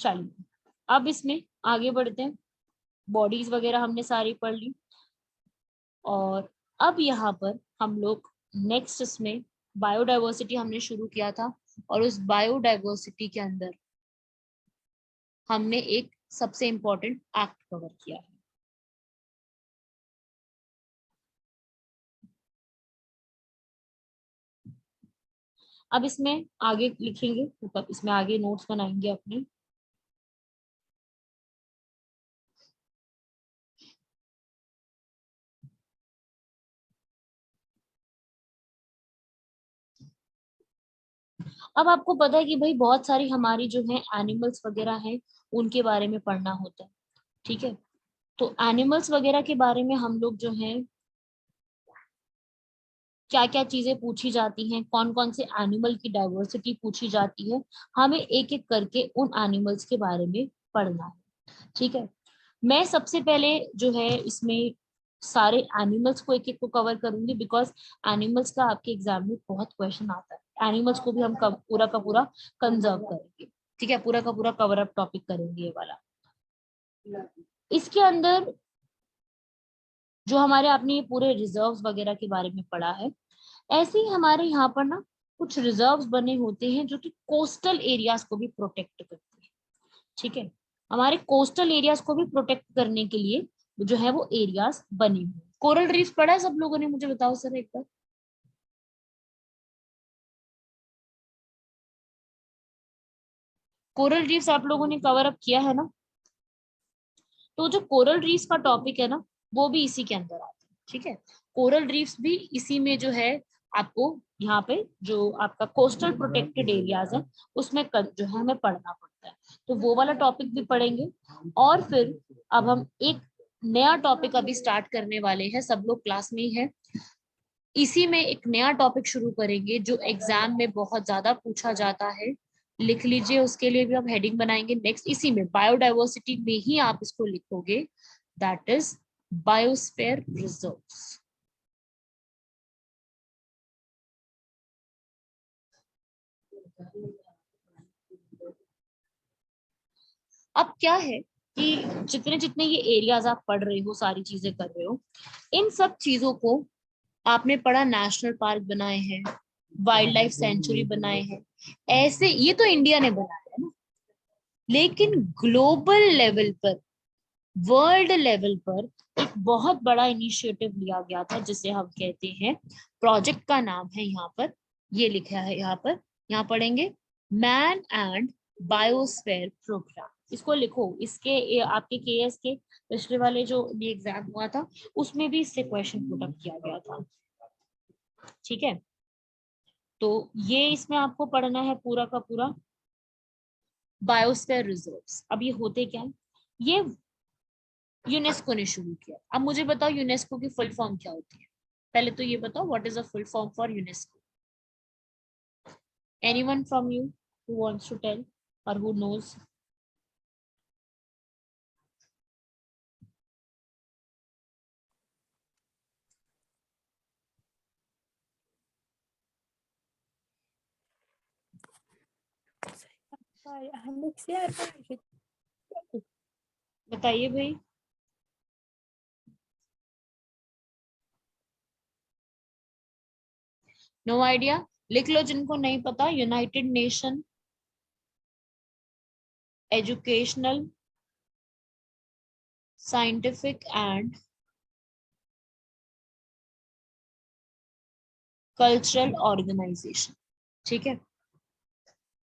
चलिए अब इसमें आगे बढ़ते हैं। बॉडीज वगैरह हमने सारी पढ़ ली, और अब यहाँ पर हम लोग नेक्स्ट इसमें बायोडाइवर्सिटी हमने शुरू किया था, और उस बायोडाइवर्सिटी के अंदर हमने एक सबसे इंपॉर्टेंट एक्ट कवर किया है। अब इसमें आगे लिखेंगे, मतलब इसमें आगे नोट्स बनाएंगे अपने। अब आपको पता है कि भाई बहुत सारी हमारी जो है एनिमल्स वगैरह हैं, उनके बारे में पढ़ना होता है, ठीक है। तो एनिमल्स वगैरह के बारे में हम लोग जो है क्या क्या चीजें पूछी जाती हैं, कौन कौन से एनिमल की डाइवर्सिटी पूछी जाती है, हमें एक एक करके उन एनिमल्स के बारे में पढ़ना है, ठीक है। मैं सबसे पहले जो है इसमें सारे एनिमल्स को एक एक को कवर करूंगी, बिकॉज एनिमल्स का आपके एग्जाम में बहुत क्वेश्चन आता है। एनिमल्स को भी हम पूरा का पूरा कंजर्व करेंगे, ठीक है, पूरा का पूरा कवर अप टॉपिक करेंगे ये वाला। इसके अंदर जो हमारे आपने ये पूरे रिजर्व्स वगैरह के बारे में पढ़ा है, ऐसे ही हमारे यहाँ पर ना कुछ रिजर्व्स बने होते हैं जो कि कोस्टल एरियाज को भी प्रोटेक्ट करते हैं, ठीक है। हमारे कोस्टल एरियाज को भी प्रोटेक्ट करने के लिए जो है वो एरियाज बने हुए। कोरल रीफ पढ़ा है सब लोगों ने? मुझे बताओ सर एक बार। कोरल रीफ्स आप लोगों ने कवर अप किया है ना? तो जो कोरल रीफ्स का टॉपिक है ना, वो भी इसी के अंदर आता है, ठीक है। कोरल रीफ्स भी इसी में जो है आपको यहाँ पे जो आपका कोस्टल प्रोटेक्टेड एरियाज है उसमें जो है हमें पढ़ना पड़ता है, तो वो वाला टॉपिक भी पढ़ेंगे। और फिर अब हम एक नया टॉपिक अभी स्टार्ट करने वाले हैं, सब लोग क्लास में ही है। इसी में एक नया टॉपिक शुरू करेंगे जो एग्जाम में बहुत ज्यादा पूछा जाता है, लिख लीजिए, उसके लिए भी हम हेडिंग बनाएंगे नेक्स्ट। इसी में बायोडाइवर्सिटी में ही आप इसको लिखोगे, दैट इज बायोस्फीयर रिजर्व्स। अब क्या है कि जितने जितने ये एरियाज आप पढ़ रहे हो, सारी चीजें कर रहे हो, इन सब चीजों को आपने पढ़ा, नेशनल पार्क बनाए हैं, वाइल्ड लाइफ सेंचुरी बनाए हैं, ऐसे ये तो इंडिया ने बनाया है ना, लेकिन ग्लोबल लेवल पर, वर्ल्ड लेवल पर एक बहुत बड़ा इनिशिएटिव लिया गया था जिसे हम कहते हैं, प्रोजेक्ट का नाम है यहाँ पर, ये लिखा है यहाँ पर, यहाँ पढ़ेंगे, मैन एंड बायोस्फीयर प्रोग्राम। इसको लिखो, इसके आपके केएस के पिछले वाले जो भी एग्जाम हुआ था उसमें भी इससे क्वेश्चन पुट अप किया गया था, ठीक है। तो ये इसमें आपको पढ़ना है पूरा का पूरा बायोस्फीयर रिजर्व्स। अब ये होते क्या है, ये यूनेस्को ने शुरू किया। अब मुझे बताओ यूनेस्को की फुल फॉर्म क्या होती है? पहले तो ये बताओ, what is the full form for UNESCO? Anyone from you who wants to tell और हु नोज? बताइए भाई। No idea? लिख लो जिनको नहीं पता, United Nation Educational Scientific and Cultural Organization, ठीक है।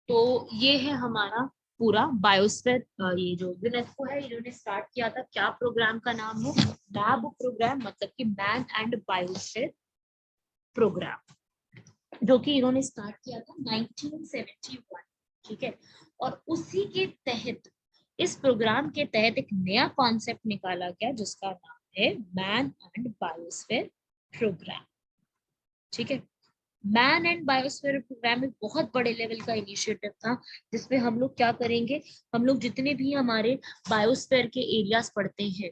तो ये है हमारा पूरा बायोस्फीयर, ये जो यूनेस्को है इन्होंने स्टार्ट किया था, क्या प्रोग्राम का नाम है? मैब प्रोग्राम, मतलब कि मैन एंड बायोस्फीयर प्रोग्राम, जो कि इन्होंने स्टार्ट किया था 1971, ठीक है। और उसी के तहत, इस प्रोग्राम के तहत एक नया कॉन्सेप्ट निकाला गया जिसका नाम है मैन एंड बायोस्फीयर प्रोग्राम, ठीक है। मैन एंड बायोस्फीयर प्रोग्राम एक बहुत बड़े लेवल का इनिशिएटिव था, जिसमें हम लोग क्या करेंगे, हम लोग जितने भी हमारे बायोस्फीयर के एरियाज पढ़ते हैं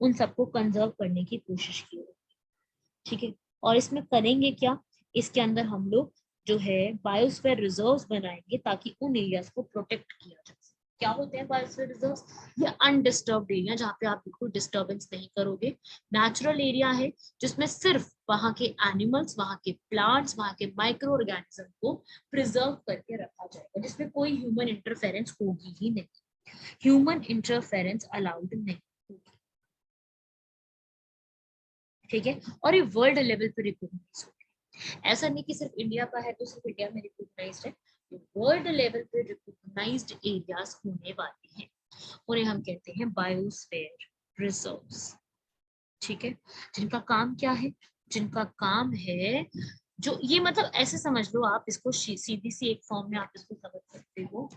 उन सबको कंजर्व करने की कोशिश की, ठीक है। और इसमें करेंगे क्या, इसके अंदर हम लोग जो है बायोस्फीयर रिजर्व्स बनाएंगे ताकि उन एरियाज को प्रोटेक्ट किया जा सके। क्या होते हैं बायोस्फीयर रिजर्व्स? ये अनडिस्टर्ब्ड एरिया जहाँ पे आप बिल्कुल डिस्टर्बेंस नहीं करोगे, नेचुरल एरिया है जिसमें सिर्फ वहाँ के एनिमल्स, वहाँ के प्लांट्स, वहाँ के माइक्रो ऑर्गेनिज्म को प्रिजर्व करके रखा जाएगा, जिसमें कोई ह्यूमन इंटरफेरेंस होगी ही नहीं, ह्यूमन इंटरफेरेंस अलाउड नहीं होगी, ठीक है। और ये वर्ल्ड लेवल पे रिकॉग्नाइज होगी, ऐसा नहीं कि सिर्फ इंडिया का है तो सिर्फ इंडिया में रिकॉग्नाइज्ड है, वर्ल्ड लेवल पे रिकॉग्नाइज्ड एरियाज होने वाले हैं, उन्हें हम कहते हैं बायोस्फीयर रिजर्व्स, ठीक है। जिनका काम क्या है, जिनका काम है, जो ये मतलब ऐसे समझ लो आप इसको, सीधी सी एक फॉर्म में आप इसको समझ सकते हो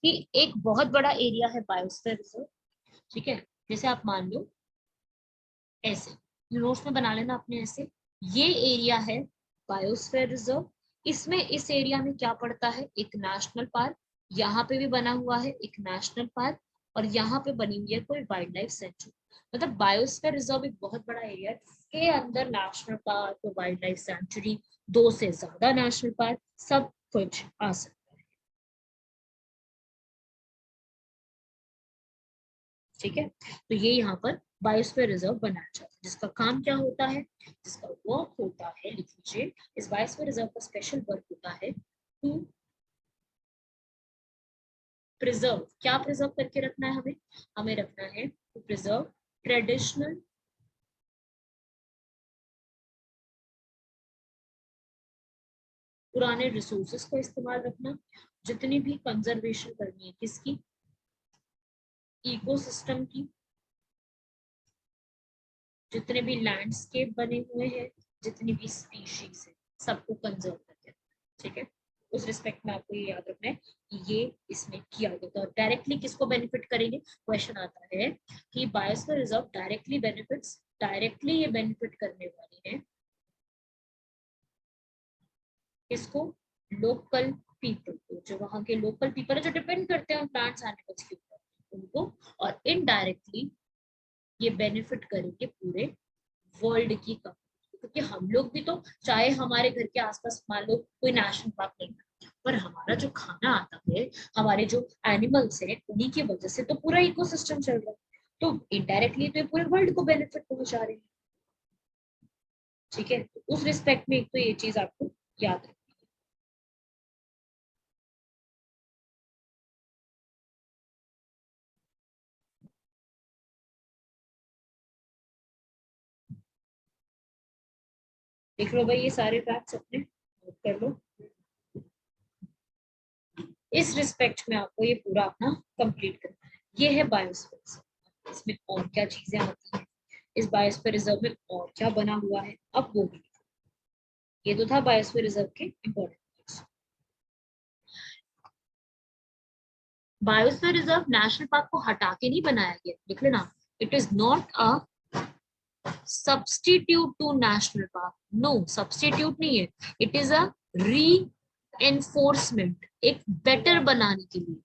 कि एक बहुत बड़ा एरिया है बायोस्फीयर रिजर्व, ठीक है। जैसे आप मान लो ऐसे, नोट्स में बना लेना अपने ऐसे, ये एरिया है बायोस्फीयर रिजर्व, इसमें इस एरिया में क्या पड़ता है, एक नेशनल पार्क, यहाँ पे भी बना हुआ है एक नेशनल पार्क, और यहाँ पे बनी हुई है कोई वाइल्ड लाइफ सेंचुरी। मतलब बायोस्फीयर रिजर्व एक बहुत बड़ा एरिया है जिसके अंदर national park, wild life sanctuary, 2 से ज्यादा नेशनल पार्क, सब कुछ आ सकता है, ठीक है। तो ये यहाँ पर बायोस्फीयर रिजर्व बनाया जाता है, जिसका काम क्या होता है, जिसका वर्क होता है, लिख लीजिए, इस बायोस्फीयर रिजर्व का स्पेशल वर्क होता है टू प्रिजर्व, क्या प्रिजर्व करके रखना है हमें, हमें रखना है टू प्रिजर्व ट्रेडिशनल पुराने रिसोर्सेस को इस्तेमाल रखना, जितनी भी कंजर्वेशन करनी है किसकी, इकोसिस्टम की, जितने भी लैंडस्केप बने हुए हैं, जितनी भी स्पीशीज है, सबको कंजर्व करके, ठीक है। उस रिस्पेक्ट में आपको ये याद रखना है कि ये इसमें किया गया था। और डायरेक्टली किसको बेनिफिट करेंगे, क्वेश्चन आता है कि biosphere reserve directly benefits, directly ये बेनिफिट करने वाले हैं किसको, लोकल पीपल को, जो वहां के लोकल पीपल है, जो डिपेंड करते हैं प्लांट्स एनिमल्स के ऊपर, उनको। और इनडायरेक्टली ये बेनिफिट करेंगे पूरे वर्ल्ड की कंपनी, क्योंकि हम लोग भी तो, चाहे हमारे घर के आसपास मान लो कोई नेशनल पार्क नहीं है, पर हमारा जो खाना आता है, हमारे जो एनिमल्स हैं, उन्हीं की वजह से तो पूरा इकोसिस्टम चल रहा है, तो इनडायरेक्टली तो ये पूरे वर्ल्ड को बेनिफिट पहुंचा रहे हैं, ठीक है। तो उस रिस्पेक्ट में एक तो ये चीज आपको याद रखनी है। लिख लो भाई ये सारे फैक्ट्स अपने नोट कर लो, इस रिस्पेक्ट में आपको ये पूरा अपना कंप्लीट करना है। ये है बायोस्फीयर, इसमें और क्या चीजें आती हैं, इस बायोस्फीयर रिजर्व में और क्या बना हुआ है, अब वो भी। ये तो था बायोस्फीयर रिजर्व के important. Biosphere reserve national park को हटा के नहीं बनाया गया, लिख लेना, it is not a substitute to national park, no substitute नहीं है, इट इज अ री एनफोर्समेंट, एक बेटर बनाने के लिए,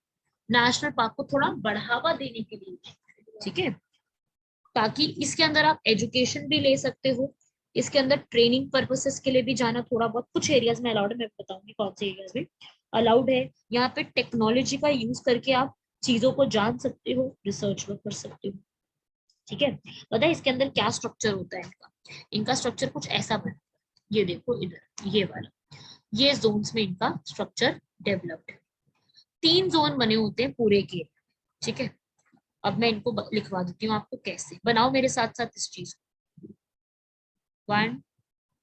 नेशनल पार्क को थोड़ा बढ़ावा देने के लिए, ठीक है, ताकि इसके अंदर आप एजुकेशन भी ले सकते हो, इसके अंदर ट्रेनिंग पर्पसेस के लिए भी जाना, थोड़ा बहुत कुछ एरियाज में अलाउड है, मैं बताऊंगी कौन से एरियाज में अलाउड है। यहाँ पे टेक्नोलॉजी का यूज करके आप चीजों को जान सकते हो, रिसर्च वर्क कर सकते हो, ठीक है। पता है इसके अंदर क्या स्ट्रक्चर होता है इनका, इनका स्ट्रक्चर कुछ ऐसा बना, ये देखो इधर ये वाला, ये जोन्स में इनका स्ट्रक्चर डेवलप्ड है, 3 जोन बने होते हैं पूरे के, ठीक है। अब मैं इनको लिखवा देती हूँ आपको, कैसे बनाओ मेरे साथ साथ इस चीज को, 1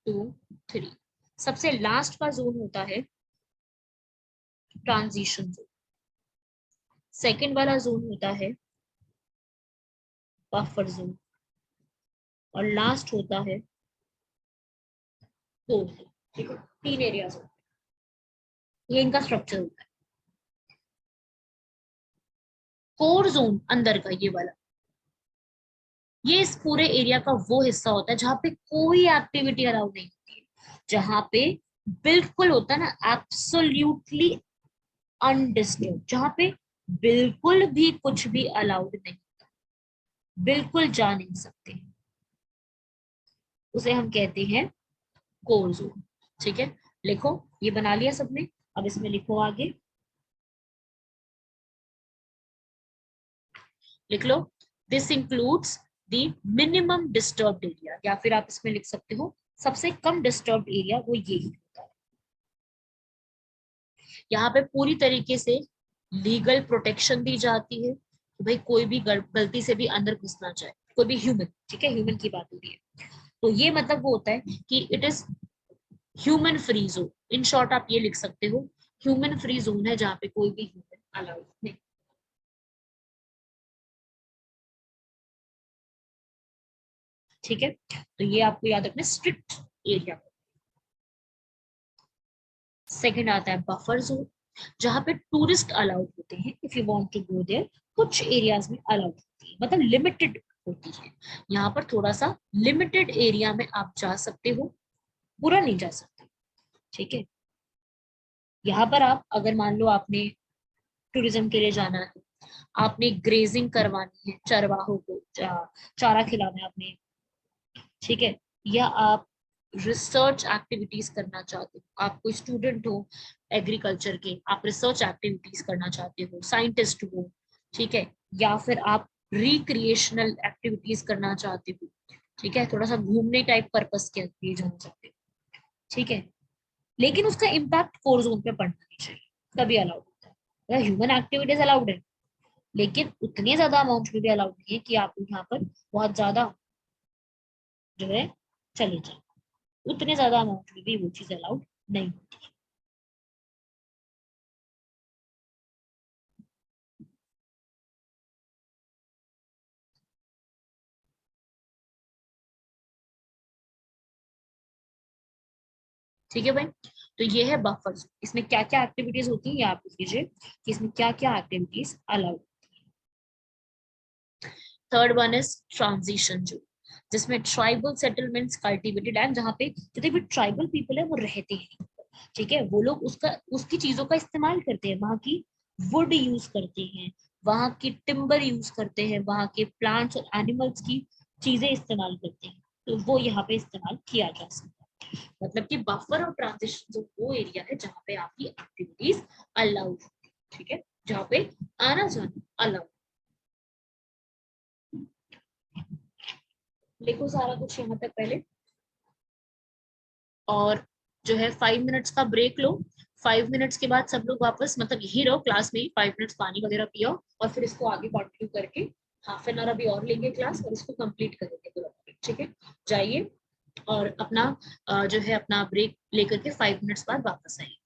2 3। सबसे लास्ट का जोन होता है ट्रांजिशन जोन, सेकंड वाला जोन होता है बफर जोन, और लास्ट होता है कोर जोन, ठीक है। 3 एरियाज होते हैं, ये इनका स्ट्रक्चर होता है। कोर जोन अंदर का ये वाला, ये इस पूरे एरिया का वो हिस्सा होता है जहां पे कोई एक्टिविटी अलाउड नहीं होती है, जहां पे बिल्कुल होता है ना एब्सोल्युटली अनडिस्टर्ब, जहां पे बिल्कुल भी कुछ भी अलाउड नहीं, बिल्कुल जा नहीं सकते, उसे हम कहते हैं कोर जोन, ठीक है। लिखो, ये बना लिया सबने, अब इसमें लिखो आगे, लिख लो, this includes the minimum disturbed area, या फिर आप इसमें लिख सकते हो सबसे कम डिस्टर्ब्ड एरिया वो यही होता है, यहाँ पे पूरी तरीके से लीगल प्रोटेक्शन दी जाती है कि भाई कोई भी गलती से भी अंदर घुस ना जाए, कोई भी ह्यूमन, ठीक है, ह्यूमन की बात हो रही है। तो ये मतलब वो होता है कि it is human free zone, in short आप ये लिख सकते हो, ह्यूमन फ्री जोन है जहाँ पे कोई भी ह्यूमन अलाउड नहीं। ठीक है, तो ये आपको याद रखना, स्ट्रिक्ट एरिया। सेकंड आता है बफर जोन, जहाँ पे टूरिस्ट अलाउड होते हैं, if you want to go there, कुछ एरियाज में अलाउड होती है, मतलब लिमिटेड होती है। यहाँ पर थोड़ा सा लिमिटेड एरिया में आप जा सकते हो, पूरा नहीं जा सकते। ठीक है, यहाँ पर आप अगर मान लो आपने टूरिज्म के लिए जाना है, आपने ग्रेजिंग करवानी है, चरवाहों को चारा खिलाना है आपने, ठीक है, या आप रिसर्च एक्टिविटीज करना चाहते हो, आप कोई स्टूडेंट हो एग्रीकल्चर के, आप रिसर्च एक्टिविटीज करना चाहते हो, साइंटिस्ट हो, ठीक है, या फिर आप रिक्रिएशनल एक्टिविटीज करना चाहते हो, ठीक है, थोड़ा सा घूमने टाइप पर्पस के लिए जाना चाहते हो, ठीक है, लेकिन उसका इम्पैक्ट कोर जोन पे पड़ना नहीं चाहिए, तभी अलाउड होता है। ह्यूमन एक्टिविटीज अलाउड है, लेकिन उतने ज्यादा अमाउंट में भी अलाउड नहीं है कि आप यहाँ पर बहुत ज्यादा जो है चले जाए, उतने ज्यादा अमाउंट में भी वो चीज अलाउड नहीं होती। ठीक है भाई, तो ये है बफर्स, इसमें क्या क्या एक्टिविटीज होती है ये आप लिख लीजिए कि इसमें क्या क्या activities allowed. Third one is transition zone, जिसमें ट्राइबल सेटलमेंट्स कल्टिवेटेड लैंड, जहाँ पे जितने भी ट्राइबल पीपल है वो रहते हैं, ठीक है, वो लोग उसका उसकी चीजों का इस्तेमाल करते हैं, वहाँ की वुड यूज करते हैं, वहाँ की टिम्बर यूज करते हैं, वहाँ के प्लांट्स और एनिमल्स की चीजें इस्तेमाल करते हैं, तो वो यहाँ पे इस्तेमाल किया जा सकता है। मतलब कि बफर और ट्रांजिशन जो वो एरिया है जहाँ पे आपकी एक्टिविटीज अलाउड होती है, ठीक है, जहाँ पे आना जाना अलाउड। लिखो सारा कुछ यहाँ तक पहले, और जो है 5 मिनट्स का ब्रेक लो। 5 मिनट्स के बाद सब लोग वापस मतलब यही रहो क्लास में ही, 5 मिनट्स पानी वगैरह पियो, और फिर इसको आगे कंटिन्यू करके हाफ 1 आवर अभी और लेंगे क्लास, और इसको कंप्लीट करेंगे पूरा। ठीक है, जाइए और अपना जो है अपना ब्रेक लेकर के 5 मिनट्स बाद वापस आइए।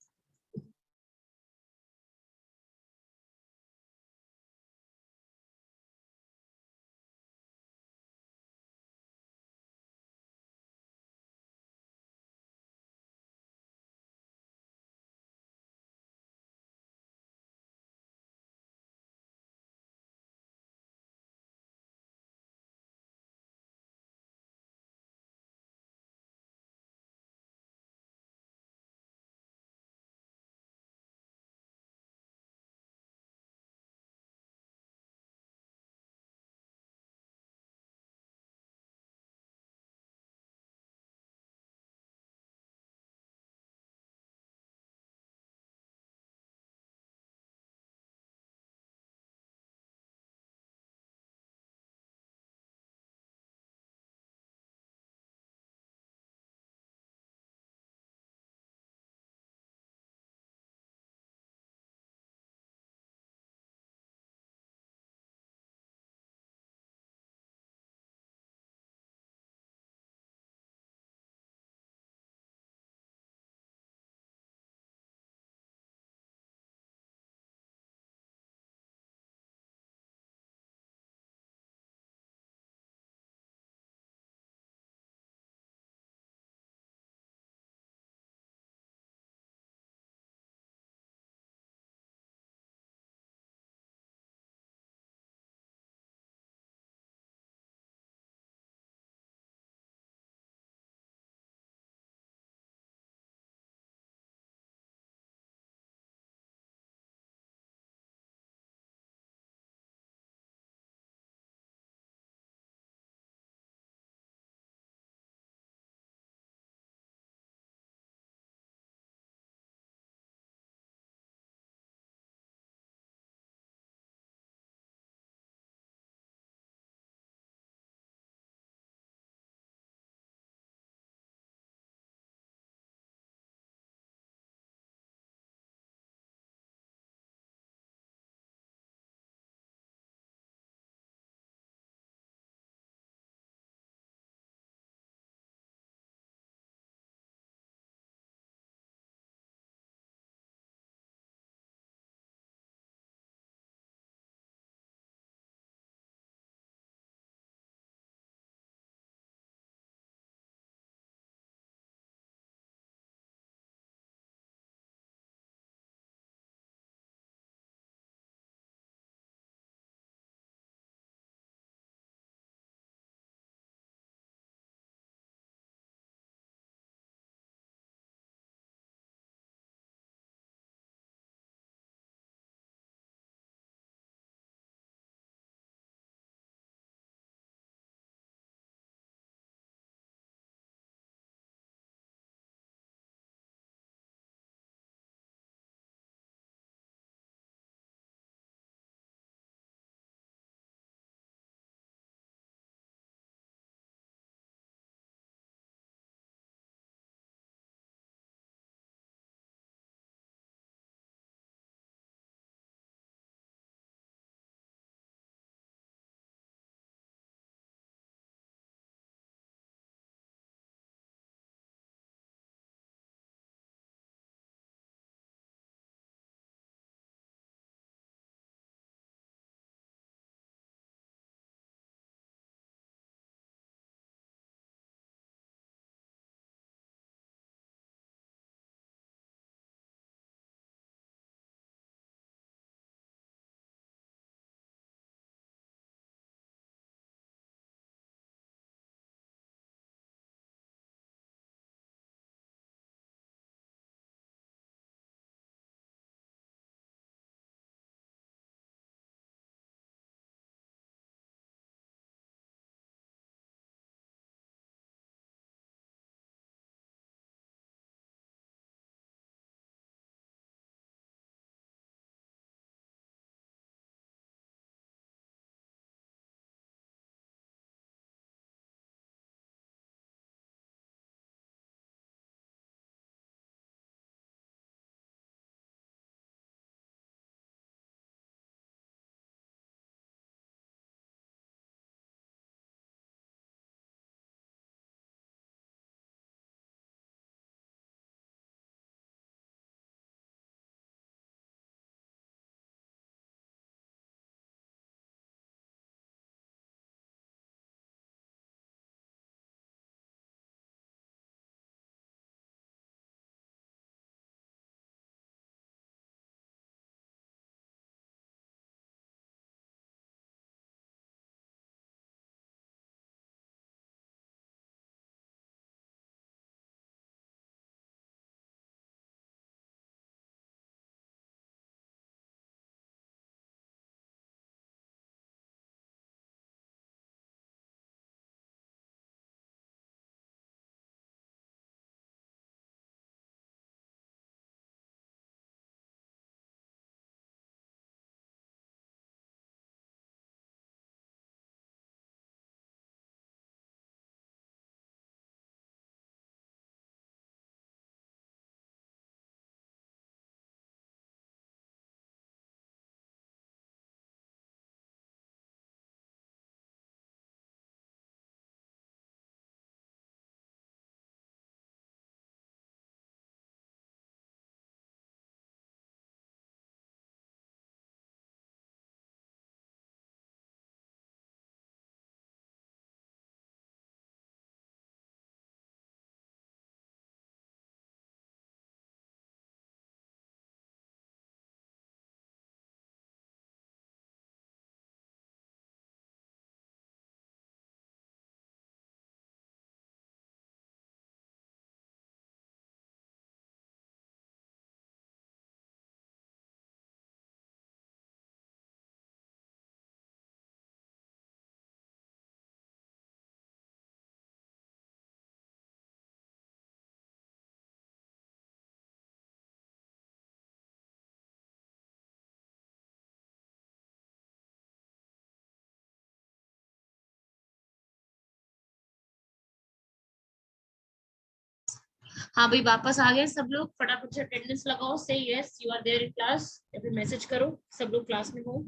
हाँ भाई, वापस आ गए सब लोग, फटाफट से अटेंडेंस लगाओ, से yes you are there in class, या फिर मैसेज करो सब लोग क्लास में हो।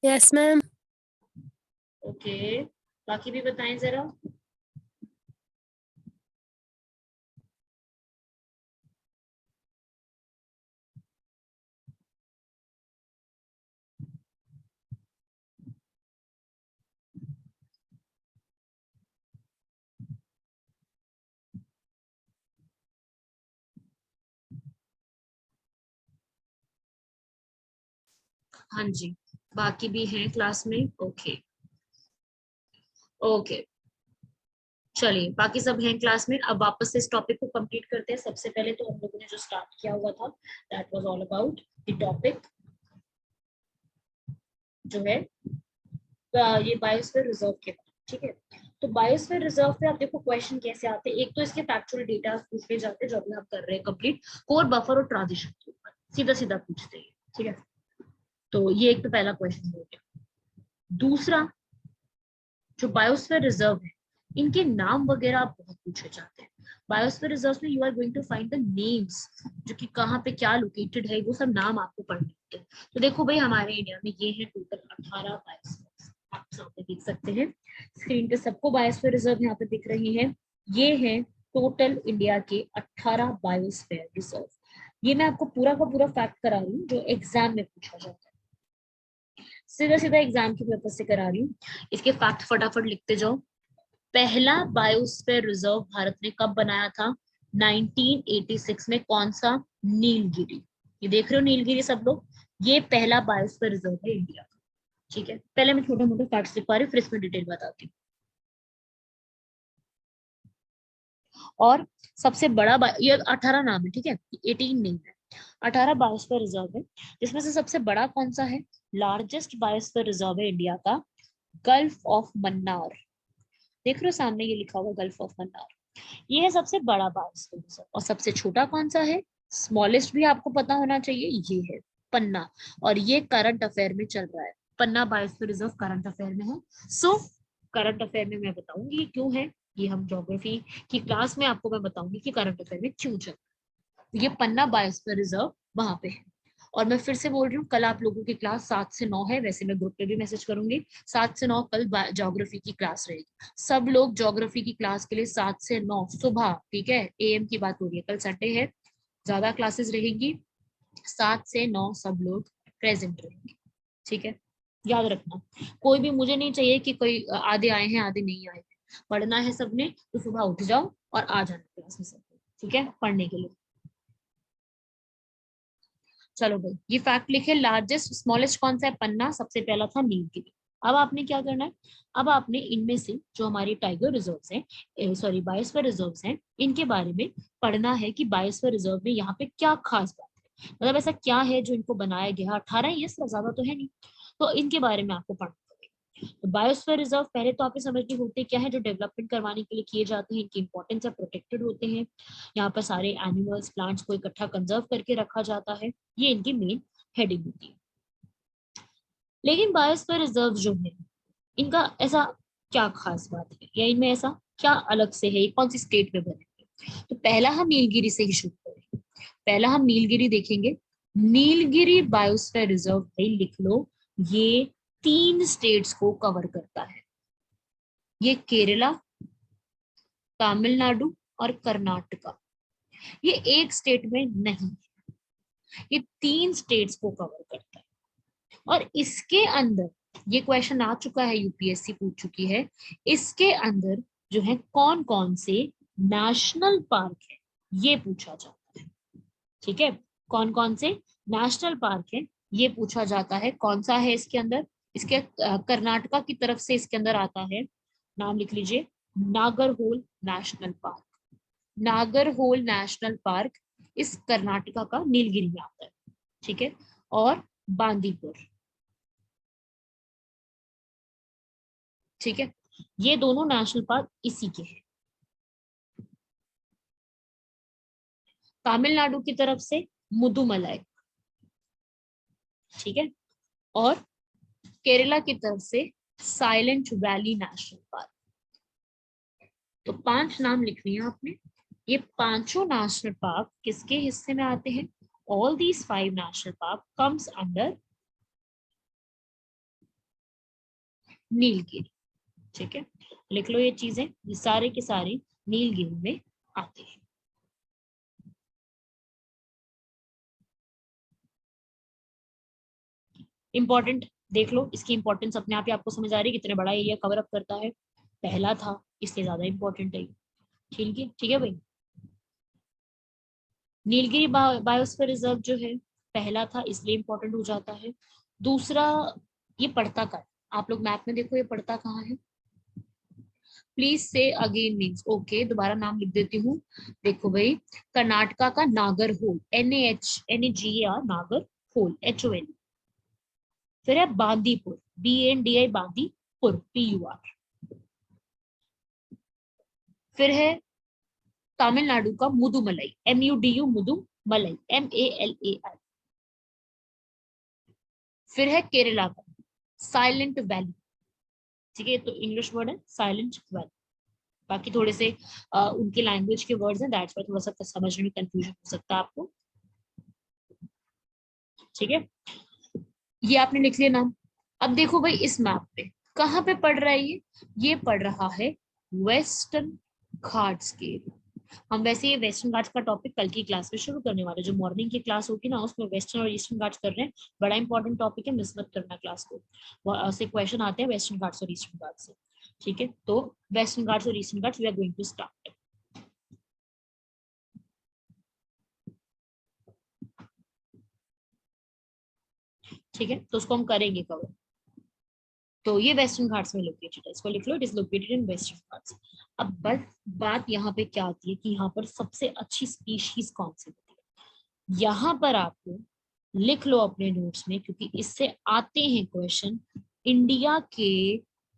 Yes ma'am. ओके, बाकी भी बताएं जरा। हाँ जी, बाकी भी हैं क्लास में। ओके ओके, चलिए बाकी सब हैं क्लास में। अब वापस से इस टॉपिक को कंप्लीट करते हैं। सबसे पहले तो हम लोगों ने जो स्टार्ट किया हुआ था, that was all about the topic जो है ये बायोस्फीयर रिजर्व के बारे में, ठीक है। तो बायोस्फीयर रिजर्व पे आप देखो क्वेश्चन कैसे आते हैं। एक तो इसके फैक्चुअल डेटा पूछे जाते हैं जो अभी हम कर रहे हैं कंप्लीट, कोर बफर और ट्रांजिशन के ऊपर सीधा सीधा पूछते हैं, ठीक है। तो ये एक तो पहला क्वेश्चन हो गया। दूसरा, जो बायोस्फीयर रिजर्व है, इनके नाम वगैरह बहुत पूछे जाते हैं। बायोस्फीयर रिजर्व में you are going to find the names, जो कि कहाँ पे क्या लोकेटेड है, वो सब नाम आपको पढ़ने होते हैं। तो देखो भाई, हमारे इंडिया में ये है टोटल 18 बायोस्फीयर, आप सामने देख सकते हैं स्क्रीन पे सबको बायोस्फीयर रिजर्व यहाँ पे दिख रही है। ये है टोटल इंडिया के 18 बायोस्फीयर रिजर्व। ये मैं आपको पूरा का पूरा फैक्ट करा रही हूँ जो एग्जाम में पूछा जाता है, सीधा सीधा एग्जाम के पर्पज से करा रही हूँ। इसके फैक्ट फटाफट लिखते जाओ। पहला बायोस्फीयर रिजर्व भारत ने कब बनाया था? 1986 में। कौन सा? नीलगिरी। ये देख रहे हो नीलगिरी सब लोग, ये पहला बायोस्फीयर रिजर्व है इंडिया का, ठीक है। पहले मैं छोटे मोटे फैक्ट्स लिख पा रही हूँ, फिर इसमें डिटेल बताती हूँ। और सबसे बड़ा ये 18 नाम है, ठीक है, 18 नहीं है, 18 बायोस्फीयर रिजर्व है, जिसमें से सबसे बड़ा कौन सा है? लार्जेस्ट बायोस्फीयर रिजर्व है इंडिया का, गल्फ ऑफ मन्नार। देख रहे हो सामने ये लिखा हुआ गल्फ ऑफ मन्नार, ये है सबसे बड़ा बायोस्फीयर रिजर्व। और सबसे छोटा कौन सा है? स्मॉलेस्ट भी आपको पता होना चाहिए, ये है पन्ना। और ये करंट अफेयर में चल रहा है, पन्ना बायोस्फीयर रिजर्व करंट अफेयर में है। सो करंट अफेयर में मैं बताऊंगी ये क्यों है, ये हम ज्योग्राफी की क्लास में आपको मैं बताऊंगी कि करंट अफेयर में क्यों चल रहा है। ये पन्ना बायोस्फीयर रिजर्व वहां पे है। और मैं फिर से बोल रही हूँ, कल आप लोगों की क्लास 7 से 9 है, वैसे मैं ग्रुप पे भी मैसेज करूंगी, 7 से 9 कल ज्योग्राफी की क्लास रहेगी। सब लोग ज्योग्राफी की क्लास के लिए 7 से 9 सुबह, ठीक है, एएम की बात हो रही है, कल संडे है, ज्यादा क्लासेस रहेंगी, 7 से 9 सब लोग प्रेजेंट रहेंगे, ठीक है। याद रखना, कोई भी मुझे नहीं चाहिए कि कोई आधे आए हैं आधे नहीं आए हैं, पढ़ना है सबने तो सुबह उठ जाओ और आ जाना क्लास में सब, ठीक है, पढ़ने के लिए। चलो भाई, ये फैक्ट लिखे, लार्जेस्ट स्मॉलेस्ट कौन सा है? पन्ना। सबसे पहला था नीलगिरी। अब आपने क्या करना है, अब आपने इनमें से जो हमारी टाइगर रिजर्व्स हैं, सॉरी बायोस्फीयर रिजर्व्स हैं, इनके बारे में पढ़ना है कि बायोस्फीयर रिजर्व में यहाँ पे क्या खास बात है, मतलब ऐसा क्या है जो इनको बनाया गया। 18 ही है, इससे ज्यादा तो है नहीं, तो इनके बारे में आपको पढ़ना है। तो बायोस्फीयर रिजर्व पहले तो आपने समझनी होते क्या है, जो डेवलपमेंट करवाने के लिए किए जाते हैं, इनकी इंपॉर्टेंस है, प्रोटेक्टेड होते हैं, यहाँ पर सारे एनिमल्स प्लांट्स को इकट्ठा कंजर्व करके रखा जाता है, ये इनकी मेन हेडिंग होती है। लेकिन बायोस्फीयर रिजर्व जो है, इनका ऐसा क्या खास बात है, या इनमें ऐसा क्या अलग से है, कौन सी स्टेट में बने हैं? तो पहला हम नीलगिरी से ही शुरू करेंगे, पहला हम नीलगिरी देखेंगे। नीलगिरी बायोस्फीयर रिजर्व भाई लिख लो, ये 3 स्टेट्स को कवर करता है, ये केरला, तमिलनाडु और कर्नाटका। ये एक स्टेट में नहीं, ये 3 स्टेट्स को कवर करता है। और इसके अंदर ये क्वेश्चन आ चुका है, यूपीएससी पूछ चुकी है, इसके अंदर जो है कौन कौन से नेशनल पार्क है ये पूछा जाता है, ठीक है। कौन कौन से नेशनल पार्क है ये पूछा जाता है, कौन सा है इसके अंदर, इसके कर्नाटका की तरफ से इसके अंदर आता है, नाम लिख लीजिए, Nagarhole national park. Nagarhole national park इस कर्नाटका का नीलगिरी में आता है, ठीक है। और बांदीपुर, ठीक है, ये दोनों नेशनल पार्क इसी के हैं। तमिलनाडु की तरफ से मुदुमलाई, ठीक है, और केरला की तरफ से साइलेंट वैली नेशनल पार्क। तो 5 नाम लिखनी है आपने, ये पांचों नेशनल पार्क किसके हिस्से में आते हैं? All these 5 national park comes under Nilgiri. ठीक है, लिख लो ये चीजें, ये सारे के सारे नीलगिरी में आते हैं। इंपॉर्टेंट देख लो, इसकी इंपॉर्टेंस अपने आप ही आपको समझ आ रही है कितने बड़ा एरिया कवर अप करता है। पहला था इसलिए ज्यादा इंपॉर्टेंट है। ठीक है भाई। नीलगिरी बायोस्फीयर रिजर्व जो है पहला था इसलिए इंपॉर्टेंट हो जाता है। दूसरा, ये पड़ता कहाँ है? आप लोग मैप में देखो ये पड़ता कहाँ है? प्लीज से अगेन मीन्स ओके, दोबारा नाम लिख देती हूँ। देखो भाई, कर्नाटका का नागरहोल, NAGAR नागरहोल HOL। फिर है बांदीपुर, BANDI बांदीपुर PUR। फिर है तमिलनाडु का मुदुमलाई, MUDU मुदुमलाई MALAI। फिर है केरला का साइलेंट वैली। ठीक है, तो इंग्लिश वर्ड है साइलेंट वैली। बाकी थोड़े से उनके लैंग्वेज के वर्ड्स हैं, दैट्स व्हाई थोड़ा सा समझने में कंफ्यूजन हो सकता है आपको। ठीक है, ये आपने लिख लिया नाम। अब देखो भाई इस मैप पे कहाँ पे पड़ रहा है ये पड़ रहा है वेस्टर्न घाट्स के। हम वैसे ये वेस्टर्न घाट्स का टॉपिक कल की क्लास में शुरू करने वाले, जो मॉर्निंग की क्लास होगी ना उसमें वेस्टर्न और ईस्टर्न घाट्स कर रहे हैं। बड़ा इंपॉर्टेंट टॉपिक है, मिस मत करना क्लास को, से क्वेश्चन आते हैं वेस्टर्न घाट्स और ईस्टर्न घाट्स से। ठीक है, तो वेस्टर्न घाट्स और Eastern Ghats we are going to start. ठीक है, तो उसको हम करेंगे कवर। तो ये वेस्टर्न घाट्स में लोकेटेड है, इसको लिख लो, it is located in western Ghats. अब बस बात यहाँ पे क्या आती है कि यहाँ पर सबसे अच्छी स्पीशीज कौन सी होती है, यहाँ पर आपको लिख लो अपने नोट्स में, क्योंकि इससे आते हैं क्वेश्चन। इंडिया के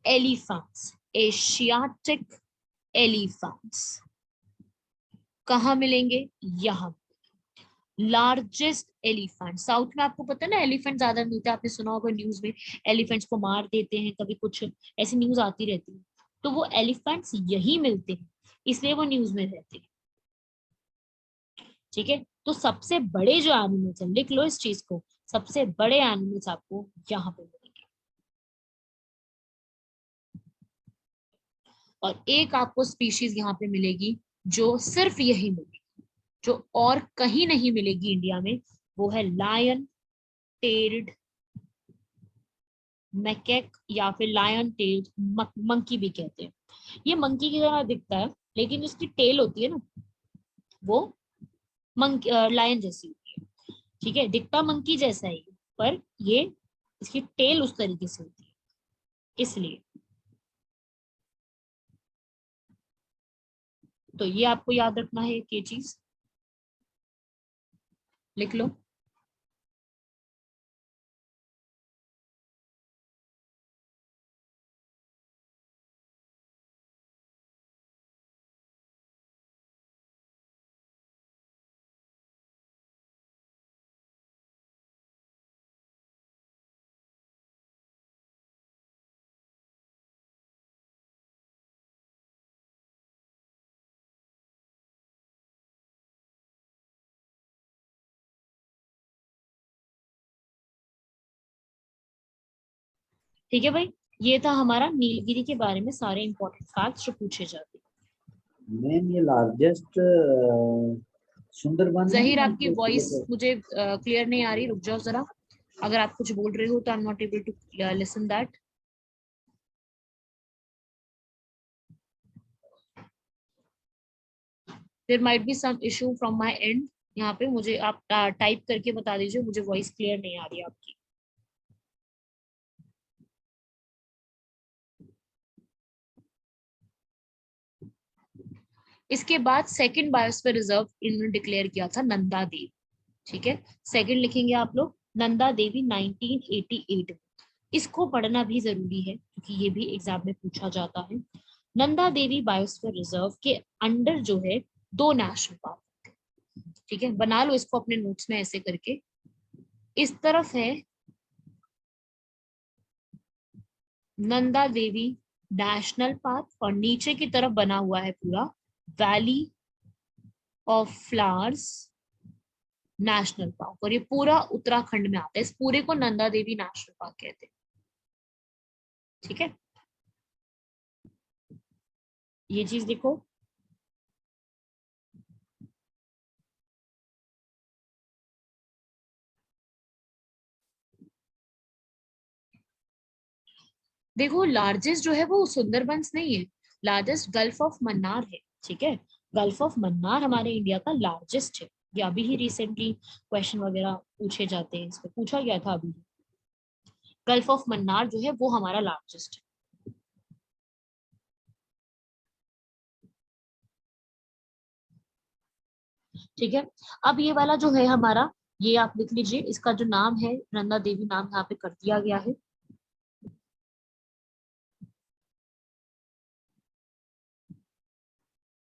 एलिफेंट्स, एशियाटिक एलिफेंट्स कहाँ मिलेंगे? यहाँ। लार्जेस्ट एलिफेंट साउथ में, आपको पता है ना एलिफेंट ज्यादा मिलते हैं, आपने सुना होगा न्यूज में एलिफेंट्स को मार देते हैं कभी, कुछ ऐसी न्यूज आती रहती है। तो वो एलिफेंट्स यही मिलते हैं, इसलिए वो न्यूज में रहते हैं। ठीक है, तो सबसे बड़े जो एनिमल्स हैं, लिख लो इस चीज को, सबसे बड़े एनिमल्स आपको यहाँ पे मिलेंगे। और एक आपको स्पीशीज यहाँ पे मिलेगी जो सिर्फ यही मिलेगी, जो और कहीं नहीं मिलेगी इंडिया में, वो है लायन टेल्ड मैकेक, या फिर लायन टेल्ड मंकी भी कहते हैं। ये मंकी की तरह दिखता है, लेकिन उसकी टेल होती है ना, वो मंकी लायन जैसी होती है। ठीक है, दिखता मंकी जैसा ही, पर ये इसकी टेल उस तरीके से होती है, इसलिए। तो ये आपको याद रखना है ये चीज, लिख लो। ठीक है भाई, ये था हमारा नीलगिरी के बारे में सारे इंपॉर्टेंट फैक्ट्स जो पूछे जाते हैं। मैम ये लार्जेस्ट सुंदरबन है जहीर, या आपकी वॉइस मुझे क्लियर नहीं आ रही, रुक जाओ जरा। अगर आप कुछ बोल रहे हो तो I am not able to listen that. There might be some issue from my end. यहाँ पे मुझे आप टाइप करके बता दीजिए, मुझे वॉइस क्लियर नहीं आ रही आपकी। इसके बाद सेकंड बायोस्फीयर रिजर्व इन्होंने डिक्लेयर किया था नंदा देवी। ठीक है, सेकंड लिखेंगे आप लोग, नंदा देवी 1988। इसको पढ़ना भी जरूरी है क्योंकि ये भी एग्जाम में पूछा जाता है। नंदा देवी बायोस्फीयर रिजर्व के अंडर जो है 2 नेशनल पार्क। ठीक है, बना लो इसको अपने नोट्स में ऐसे करके। इस तरफ है नंदा देवी नेशनल पार्क और नीचे की तरफ बना हुआ है पूरा valley of flowers national park, और ये पूरा उत्तराखंड में आता है। इस पूरे को नंदा देवी नेशनल पार्क कहते हैं। ठीक है, ये चीज देखो। देखो लार्जेस्ट जो है वो सुंदरबंस नहीं है, लार्जेस्ट गल्फ ऑफ मन्नार है। ठीक है, गल्फ ऑफ मन्नार हमारे इंडिया का लार्जेस्ट है। ये अभी ही रिसेंटली क्वेश्चन वगैरह पूछे जाते हैं, इसमें पूछा गया था अभी। गल्फ ऑफ मन्नार जो है वो हमारा लार्जेस्ट है। ठीक है, अब ये वाला जो है हमारा, ये आप लिख लीजिए, इसका जो नाम है नंदा देवी नाम यहाँ पे कर दिया गया है।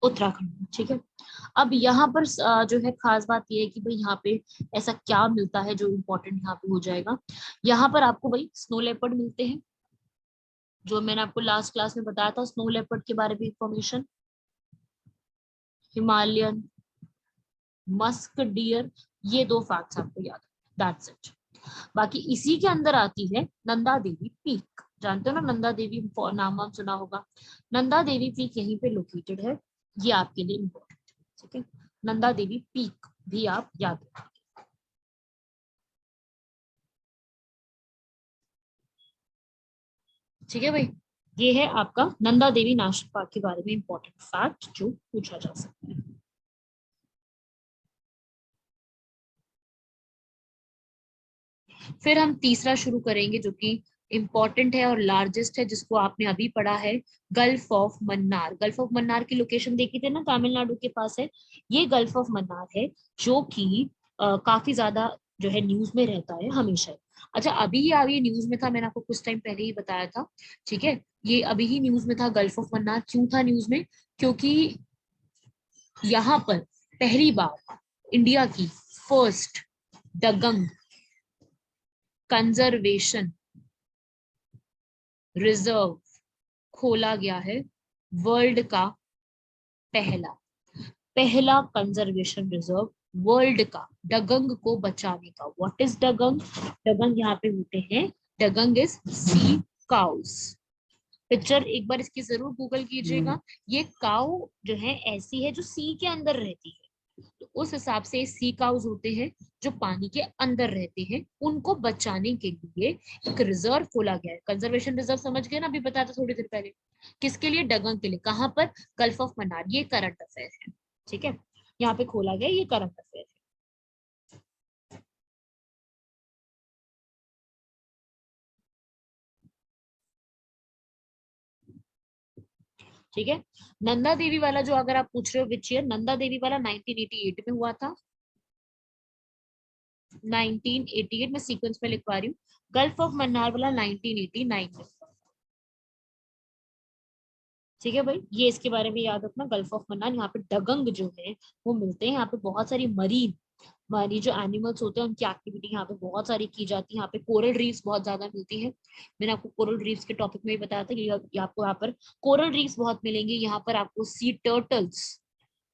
उत्तराखंड में। ठीक है, अब यहाँ पर जो है खास बात ये है कि भाई यहाँ पे ऐसा क्या मिलता है जो इम्पोर्टेंट यहाँ पे हो जाएगा। यहाँ पर आपको भाई स्नो लेपर्ड मिलते हैं, जो मैंने आपको लास्ट क्लास में बताया था स्नो लेपर्ड के बारे में इंफॉर्मेशन। हिमालयन मस्क डियर, ये दो फैक्ट्स आपको याद है, दैट्स इट। बाकी इसी के अंदर आती है नंदा देवी पीक। जानते हो ना नंदा देवी, नाम वाम सुना होगा। नंदा देवी पीक यहीं पे लोकेटेड है, ये आपके लिए इम्पोर्टेंट है। ठीक है, नंदा देवी पीक भी आप याद रखें। ठीक है भाई, ये है आपका नंदा देवी नेशनल पार्क के बारे में इंपॉर्टेंट फैक्ट जो पूछा जा सकता है। फिर हम तीसरा शुरू करेंगे जो कि इम्पोर्टेंट है और लार्जेस्ट है, जिसको आपने अभी पढ़ा है, gulf of Mannar. Gulf of Mannar की लोकेशन देखी थे ना, तमिलनाडु के पास है। ये गल्फ ऑफ मन्नार है जो कि काफी ज्यादा जो है न्यूज में रहता है हमेशा। अच्छा, अभी ये न्यूज में था, मैंने आपको कुछ टाइम पहले ही बताया था। ठीक है, ये अभी ही न्यूज में था। गल्फ ऑफ मन्नार क्यों था न्यूज में? क्योंकि यहाँ पर पहली बार इंडिया की फर्स्ट डगंग कंजर्वेशन रिजर्व खोला गया है, वर्ल्ड का पहला पहला कंजर्वेशन रिजर्व वर्ल्ड का, डगंग को बचाने का। What is डगंग? डगंग यहाँ पे होते हैं, डगंग इज सी काउस। पिक्चर एक बार इसकी जरूर गूगल कीजिएगा। ये काउ जो है ऐसी है जो सी के अंदर रहती है, तो उस हिसाब से सी काउज होते हैं जो पानी के अंदर रहते हैं। उनको बचाने के लिए एक रिजर्व खोला गया है। कंजर्वेशन रिजर्व समझ गए ना, अभी बताया था थोड़ी देर पहले। किसके लिए? डगंग के लिए। कहाँ पर? Gulf of Mannar. ये करंट अफेयर है। ठीक है, यहाँ पे खोला गया, ये करंट अफेयर है। ठीक है, नंदा देवी वाला जो अगर आप पूछ रहे हो विच ईयर, नंदा देवी वाला 1988 में हुआ था। 1988 में सीक्वेंस में लिखवा रही हूँ। गल्फ ऑफ मन्नार वाला 1989 में। ठीक है भाई, ये इसके बारे में याद रखना। गल्फ ऑफ मन्नार, यहाँ पे डगंग जो है वो मिलते हैं। यहाँ पे बहुत सारी मरीन मारी जो एनिमल्स होते हैं उनकी एक्टिविटी यहाँ पे बहुत सारी की जाती है। यहाँ पे कोरल रीफ्स बहुत ज्यादा मिलती है। मैंने आपको कोरल रीफ्स के टॉपिक में ही बताया था कि आपको यहाँ पर कोरल रीफ्स बहुत मिलेंगे। यहाँ पर आपको सी टर्टल्स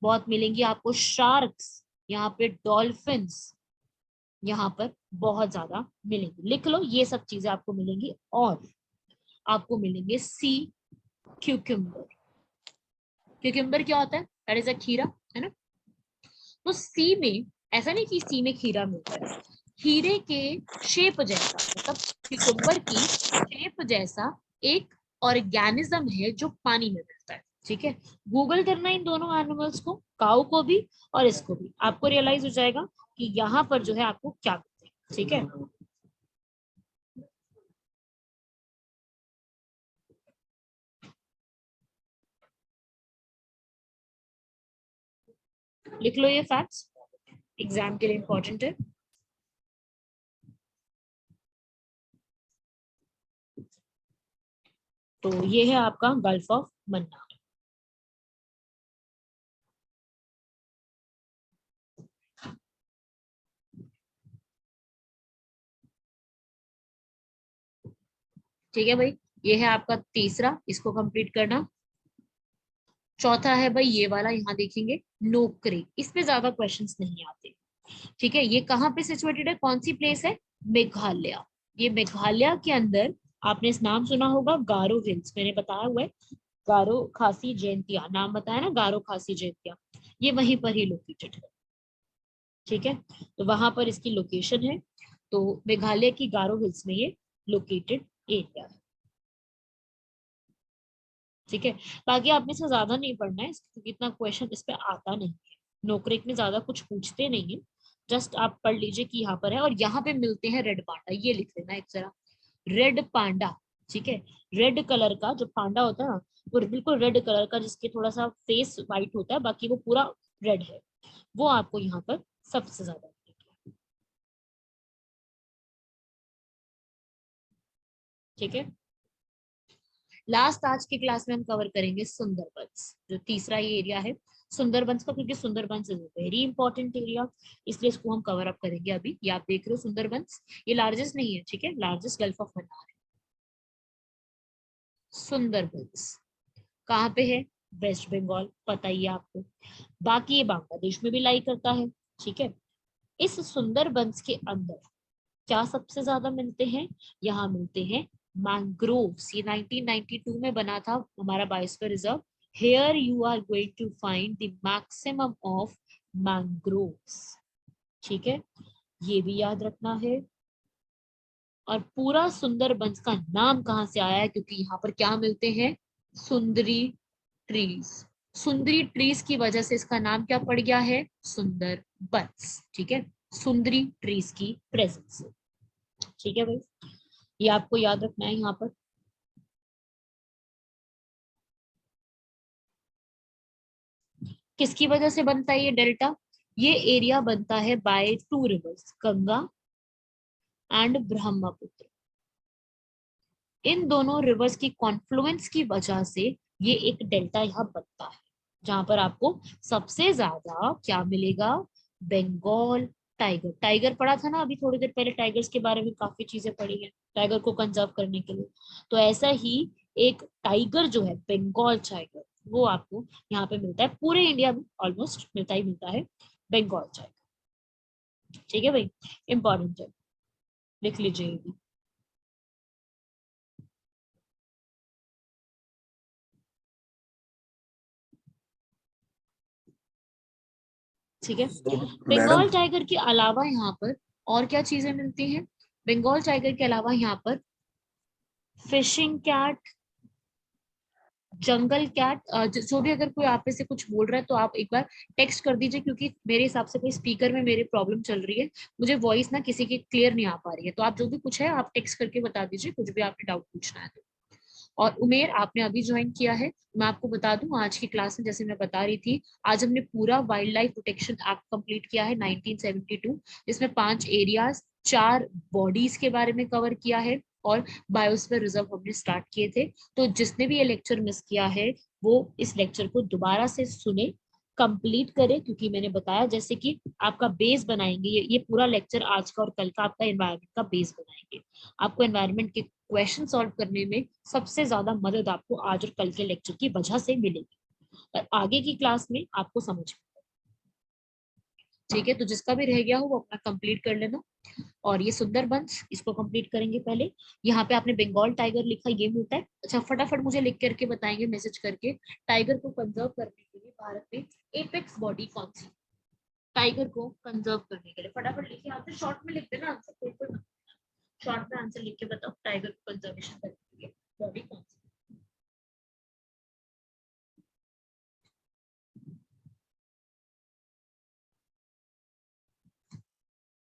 बहुत मिलेंगी, आपको शार्क्स, यहाँ पे डॉल्फिन्स यहाँ पर बहुत ज्यादा मिलेंगी। लिख लो, ये सब चीजें आपको मिलेंगी। और आपको मिलेंगे सी क्यूकम्बर। क्यूकम्बर क्या होता है? दैट इज अ खीरा, है ना। तो सी में ऐसा नहीं कि सी में खीरा मिलता है, खीरे के शेप जैसा, मतलब क्यूकम्बर की शेप जैसा एक ऑर्गेनिज्म है जो पानी में मिलता है। ठीक है, गूगल करना इन दोनों एनिमल्स को, काऊ को भी और इसको भी, आपको रियलाइज हो जाएगा कि यहाँ पर जो है आपको क्या मिलते हैं। ठीक है, लिख लो ये फैक्ट्स, एग्जाम के लिए इंपॉर्टेंट है। तो ये है आपका गल्फ ऑफ मन्नार। ठीक है भाई, ये है आपका तीसरा, इसको कंप्लीट करना। चौथा है भाई ये वाला, यहाँ देखेंगे नोकरेक, इस पे ज्यादा क्वेश्चंस नहीं आते। ठीक है, ये कहाँ पे सिचुएटेड है, कौन सी प्लेस है, मेघालय। ये मेघालय के अंदर, आपने इस नाम सुना होगा गारो हिल्स, मैंने बताया हुआ है, गारो खासी जयंतिया नाम बताया ना, गारो खासी जयंतिया, ये वहीं पर ही लोकेटेड है। ठीक है, तो वहां पर इसकी लोकेशन है, तो मेघालय की गारो हिल्स में ये लोकेटेड एरिया है। ठीक है, बाकी आपने से ज्यादा नहीं पढ़ना है क्योंकि इतना क्वेश्चन इस पे आता नहीं है, नोकरेक में ज्यादा कुछ पूछते नहीं है। जस्ट आप पढ़ लीजिए कि यहाँ पर है, और यहाँ पे मिलते हैं रेड पांडा, ये लिख लेना एक जरा, रेड पांडा। ठीक है, रेड कलर का जो पांडा होता है ना, वो बिल्कुल रेड कलर का, जिसके थोड़ा सा फेस व्हाइट होता है, बाकी वो पूरा रेड है, वो आपको यहाँ पर सबसे ज्यादा मिलेगा। ठीक है, लास्ट आज की क्लास में हम कवर करेंगे सुंदरबंस, जो तीसरा ये एरिया है सुंदरबंस का, क्योंकि Sundarbans is very important area, इसलिए इसको हम कवर अप करेंगे अभी। ये आप देख रहे हो सुंदरबंस, ये लार्जेस्ट नहीं है, ठीक है, लार्जेस्ट गल्फ ऑफ मन्नार है सुंदरबंस। कहाँ पे है, वेस्ट बंगाल, पता ही है आपको। बाकी ये बांग्लादेश में भी लाई करता है। ठीक है, इस सुंदरबंस के अंदर क्या सबसे ज्यादा मिलते हैं, यहाँ मिलते हैं मैंग्रोव्स। ये 1992 में बना था हमारा biosphere reserve. Here you are going to find the maximum of mangroves. ठीक है, ये भी याद रखना है। और पूरा सुंदरबंस का नाम कहाँ से आया है, क्योंकि यहाँ पर क्या मिलते हैं, सुंदरी ट्रीज। सुंदरी ट्रीज की वजह से इसका नाम क्या पड़ गया है, सुंदरबंस। ठीक है, सुंदरी ट्रीज की प्रेजेंस से। ठीक है भाई, ये आपको याद रखना है यहाँ पर। किसकी वजह से बनता है ये डेल्टा, ये एरिया बनता है by two rivers, Ganga and Brahmaputra. इन दोनों रिवर्स की कॉन्फ्लुएंस की वजह से ये एक डेल्टा यहाँ बनता है, जहां पर आपको सबसे ज्यादा क्या मिलेगा, बंगाल टाइगर। टाइगर पढ़ा था ना अभी थोड़ी देर पहले, टाइगर्स के बारे में काफी चीजें पढ़ी है, टाइगर को कंजर्व करने के लिए। तो ऐसा ही एक टाइगर जो है, बंगाल टाइगर, वो आपको यहाँ पे मिलता है, पूरे इंडिया में ऑलमोस्ट मिलता ही मिलता है बंगाल टाइगर। ठीक है भाई, इंपॉर्टेंट है, लिख लीजिए ये भी। ठीक है, मैडम बंगाल टाइगर के अलावा यहाँ पर और क्या चीजें मिलती हैं, बंगाल टाइगर के अलावा यहाँ पर फिशिंग कैट, जंगल कैट, जो भी, अगर कोई आप में से कुछ बोल रहा है तो आप एक बार टेक्स्ट कर दीजिए, क्योंकि मेरे हिसाब से कोई स्पीकर में मेरे प्रॉब्लम चल रही है, मुझे वॉइस ना किसी की क्लियर नहीं आ पा रही है। तो आप जो भी कुछ है आप टेक्स्ट करके बता दीजिए, कुछ भी आपने डाउट पूछना है तो। और उमेर, आपने अभी ज्वाइन किया है, मैं आपको बता दूं आज की क्लास में जैसे मैं बता रही थी, आज हमने पूरा wild life protection act complete किया है 1972, जिसमें 5 एरियाज, 4 बॉडीज के बारे में कवर किया है, और बायोस्फीयर रिजर्व हमने स्टार्ट किए थे। तो जिसने भी ये लेक्चर मिस किया है वो इस लेक्चर को दोबारा से सुने, कंप्लीट करे, क्योंकि मैंने बताया जैसे कि आपका बेस बनाएंगे, ये पूरा लेक्चर आज का और कल का आपका एनवायरनमेंट का बेस बनाएंगे। आपको एनवायरनमेंट के क्वेश्चन सॉल्व करने में सबसे ज्यादा मदद आपको आज और कल के लेक्चर की वजह से मिलेगी, और आगे की क्लास में आपको समझ में। ठीक है, तो जिसका भी रह गया हो वो अपना कंप्लीट कर लेना। और ये सुंदरबंस, इसको कंप्लीट करेंगे पहले। यहाँ पे आपने बंगाल टाइगर लिखा, ये मिलता है। अच्छा, फटाफट मुझे लिख करके बताएंगे मैसेज करके, टाइगर को कंजर्व करने के लिए भारत में एपेक्स बॉडी कौन सी, टाइगर को कंजर्व करने के लिए फटाफट लिखिए, आंसर शॉर्ट में लिख देना, आंसर कोई शॉर्ट में आंसर लिख के बताओ, टाइगर को कंजर्वेशन करने के लिए बॉडी कौन सी।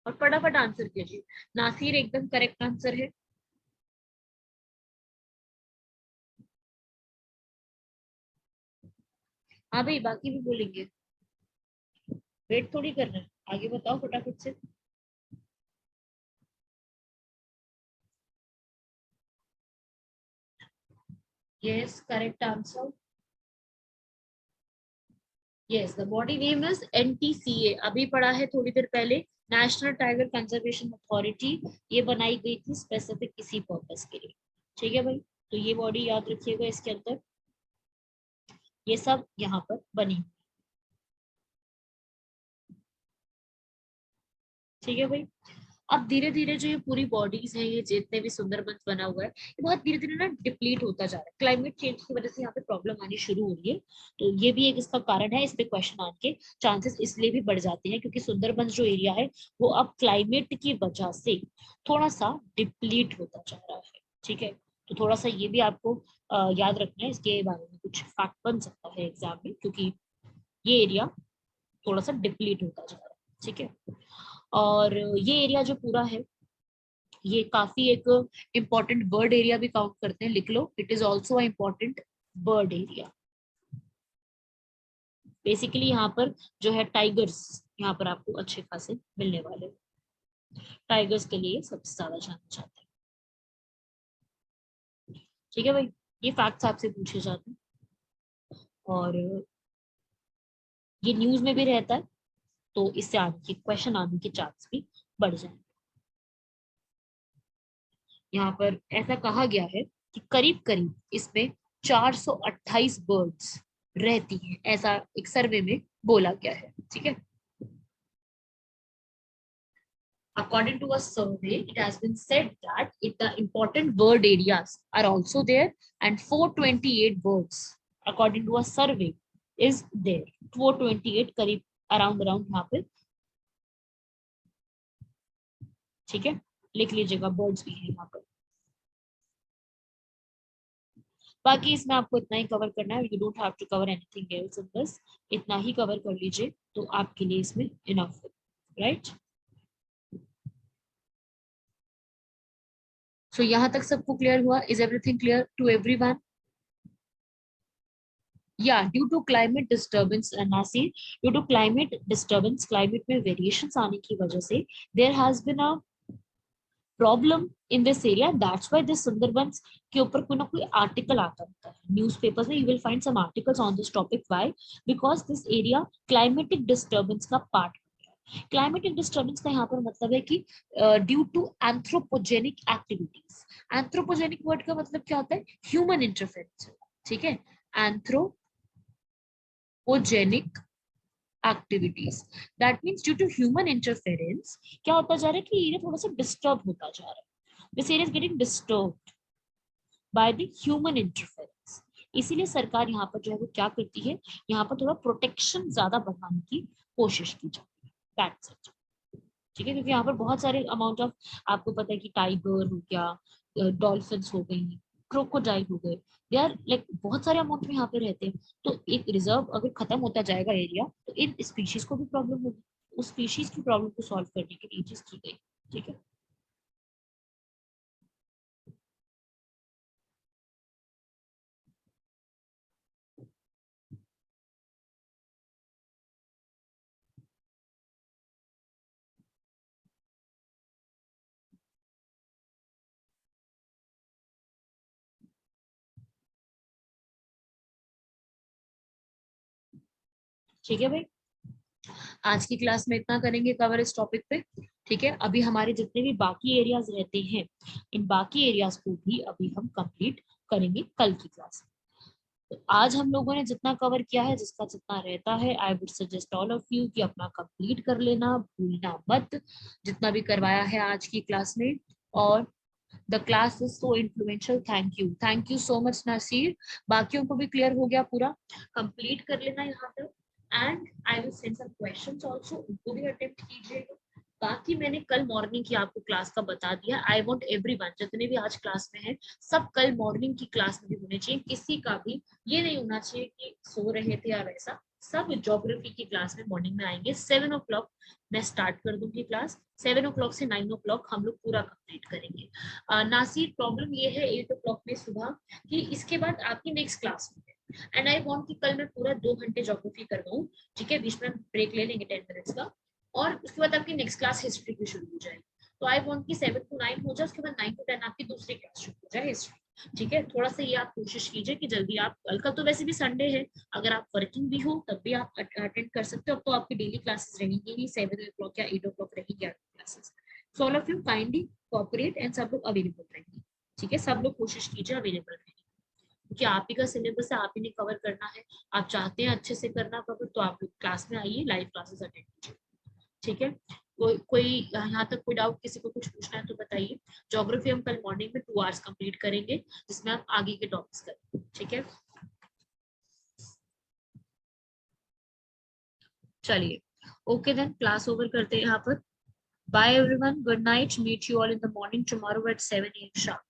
और फटाफट आंसर कीजिए, नासिर एकदम करेक्ट आंसर है। हाँ भाई, बाकी भी बोलेंगे, वेट थोड़ी करना है, आगे बताओ फटाफट से। Yes, correct answer. Yes, the body name is NTCA, अभी पढ़ा है थोड़ी देर पहले, नेशनल टाइगर कंजर्वेशन अथॉरिटी। ये बनाई गई थी स्पेसिफिक इसी पर्पस के लिए। ठीक है भाई, तो ये बॉडी याद रखिएगा इसके अंदर। ये सब यहाँ पर बनी हुई। ठीक है भाई। अब धीरे धीरे जो ये पूरी बॉडीज है, ये जितने भी सुंदरबन बना हुआ है, ये बहुत धीरे धीरे ना डिप्लीट होता जा रहा है। क्लाइमेट चेंज की वजह से यहाँ पे प्रॉब्लम आनी शुरू हो रही है, तो ये भी एक इसका कारण है। इस पे क्वेश्चन आने के चांसेस इसलिए भी बढ़ जाते हैं क्योंकि सुंदरबन जो एरिया है वो अब क्लाइमेट की वजह से थोड़ा सा डिप्लीट होता जा रहा है। ठीक है, तो थोड़ा सा ये भी आपको याद रखना है, इसके बारे में कुछ फैक्ट बन सकता है एग्जाम में, क्योंकि ये एरिया थोड़ा सा डिप्लीट होता जा रहा है। ठीक है, और ये एरिया जो पूरा है, ये काफी एक इम्पोर्टेंट बर्ड एरिया भी काउंट करते हैं, लिख लो, it is also a important bird area. Basically यहाँ पर जो है टाइगर्स यहाँ पर आपको अच्छे खासे मिलने वाले, टाइगर्स के लिए सबसे ज्यादा जाना चाहते हैं। ठीक है भाई, ये फैक्ट्स आपसे पूछे जाते हैं और ये न्यूज में भी रहता है, तो इससे आने के क्वेश्चन आने के चांस भी बढ़ जाएंगे। यहाँ पर ऐसा कहा गया है कि करीब करीब इसमें 428 बर्ड्स रहती हैं, ऐसा एक सर्वे में बोला गया है। ठीक है, according to a survey it has been said that the important bird areas are also there and 428 birds according to a survey is there। 428 करीब अराउंड यहाँ पे। ठीक है, लिख लीजिएगा, बर्ड्स भी है यहाँ पर। बाकी इसमें आपको इतना ही कवर करना है, you don't have to cover anything else in this, इतना ही कवर कर लीजिए तो आपके लिए इसमें इनफ है, राइट। सो यहाँ तक सबको क्लियर हुआ? Is everything clear to everyone? या due to climate disturbance Nasir, due to climate disturbance, climate में वेरिएशंस आने की वजह से there has been a problem in this area, that's why this Sundarbans के ऊपर कोई ना कोई आर्टिकल आता रहता है न्यूज़पेपर्स में, you will find some articles on this topic. Why? Because this area climatic disturbance का पार्ट। क्लाइमेटिक डिस्टर्बेंस का यहाँ पर मतलब है कि due to anthropogenic activities. Anthropogenic word का मतलब क्या होता है? Human interference. ठीक है, anthropogenic activities, that means due to human interference क्या होता जा रहा है कि एरिया थोड़ा सा डिस्टर्ब होता जा रहा है। This area is getting disturbed by the human interference. इसीलिए सरकार यहाँ पर जो है वो क्या करती है, यहाँ पर थोड़ा प्रोटेक्शन ज्यादा बढ़ाने की कोशिश की जाती है। That's it. ठीक है, क्योंकि यहाँ पर बहुत सारे अमाउंट ऑफ, आपको पता है कि टाइगर हो गया, डॉल्फिन्स हो गई, क्रोकोडाइल हो गए, दे आर लाइक बहुत सारे अमाउंट में यहाँ पे रहते हैं। तो एक रिजर्व अगर खत्म होता जाएगा एरिया, तो इन स्पीशीज को भी प्रॉब्लम होगी। उस स्पीशीज की प्रॉब्लम को सॉल्व करने के लिए चीज की गई। ठीक है, ठीक है भाई, आज की क्लास में इतना करेंगे कवर इस टॉपिक पे। ठीक है, अभी हमारे जितने भी बाकी एरियाज रहते हैं, इन बाकी एरियाज को भी अभी हम कंप्लीट करेंगे कल की क्लास में। तो आज हम लोगों ने जितना कवर किया है, जिसका जितना रहता है, I would suggest all of you कि अपना कंप्लीट कर लेना, भूलना मत जितना भी करवाया है आज की क्लास में। और the class is so influential, thank you so much Nasir. बाकियों को भी क्लियर हो गया पूरा, कंप्लीट कर लेना यहाँ तक। And I will send some questions also, उनको भी अटेम्प्ट कीजिएगा। बाकी मैंने कल मॉर्निंग की आपको क्लास का बता दिया। आई वांट एवरीवन, जितने भी आज क्लास में हैं, सब कल मॉर्निंग की क्लास में भी होने चाहिए। किसी का भी ये नहीं होना चाहिए कि सो रहे थे या वैसा। सब ज्योग्राफी की क्लास में मॉर्निंग में आएंगे। 7 o'clock मैं स्टार्ट कर दूंगी क्लास। 7 o'clock से 9 o'clock हम लोग पूरा कंप्लीट करेंगे। नासिर, प्रॉब्लम ये है 8 o'clock में सुबह कि इसके बाद आपकी नेक्स्ट क्लास में है, एंड आई वांट कि कल मैं पूरा 2 घंटे ज्योग्राफी करवाऊं। ठीक है, बीच में ब्रेक ले लेंगे 10 मिनट्स का, और उसके बाद आपकी नेक्स्ट क्लास हिस्ट्री की शुरू हो जाएगी। तो आई वांट कि 7 to 9 हो जाए, उसके बाद 9 to 10 आपकी दूसरी क्लास शुरू हो जाए हिस्ट्री। ठीक है, थोड़ा सा ये आप कोशिश कीजिए कि जल्दी आप, कल तो वैसे भी संडे है, अगर आप वर्किंग भी हो तब भी आप अटेंड कर सकते हो। अब तो आपकी डेली क्लासेस रहेंगी ही, 7 o'clock या 8 o'clock रहेंगी आपकी classes. So all of you kindly cooperate and सब लोग अवेलेबल रहेंगे। ठीक है, सब लोग कोशिश कीजिए अवेलेबल रहेंगे। क्योंकि आप ही का सिलेबस है, आप ही ने कवर करना है। आप चाहते हैं अच्छे से करना कवर, तो आप लोग क्लास में आइए, लाइव क्लासेस अटेंड कीजिए, ठीक है। कोई यहाँ तक कोई डाउट, किसी को कुछ पूछना है तो बताइए। ज्योग्राफी हम कल मॉर्निंग में 2 आवर्स कंप्लीट करेंगे, जिसमें आप आगे के टॉपिक्स करेंगे, ठीक है। चलिए, ओके देन, क्लास ओवर करते हैं यहाँ पर। Bye everyone, good night, meet you all in the morning tomorrow at 7 AM sharp.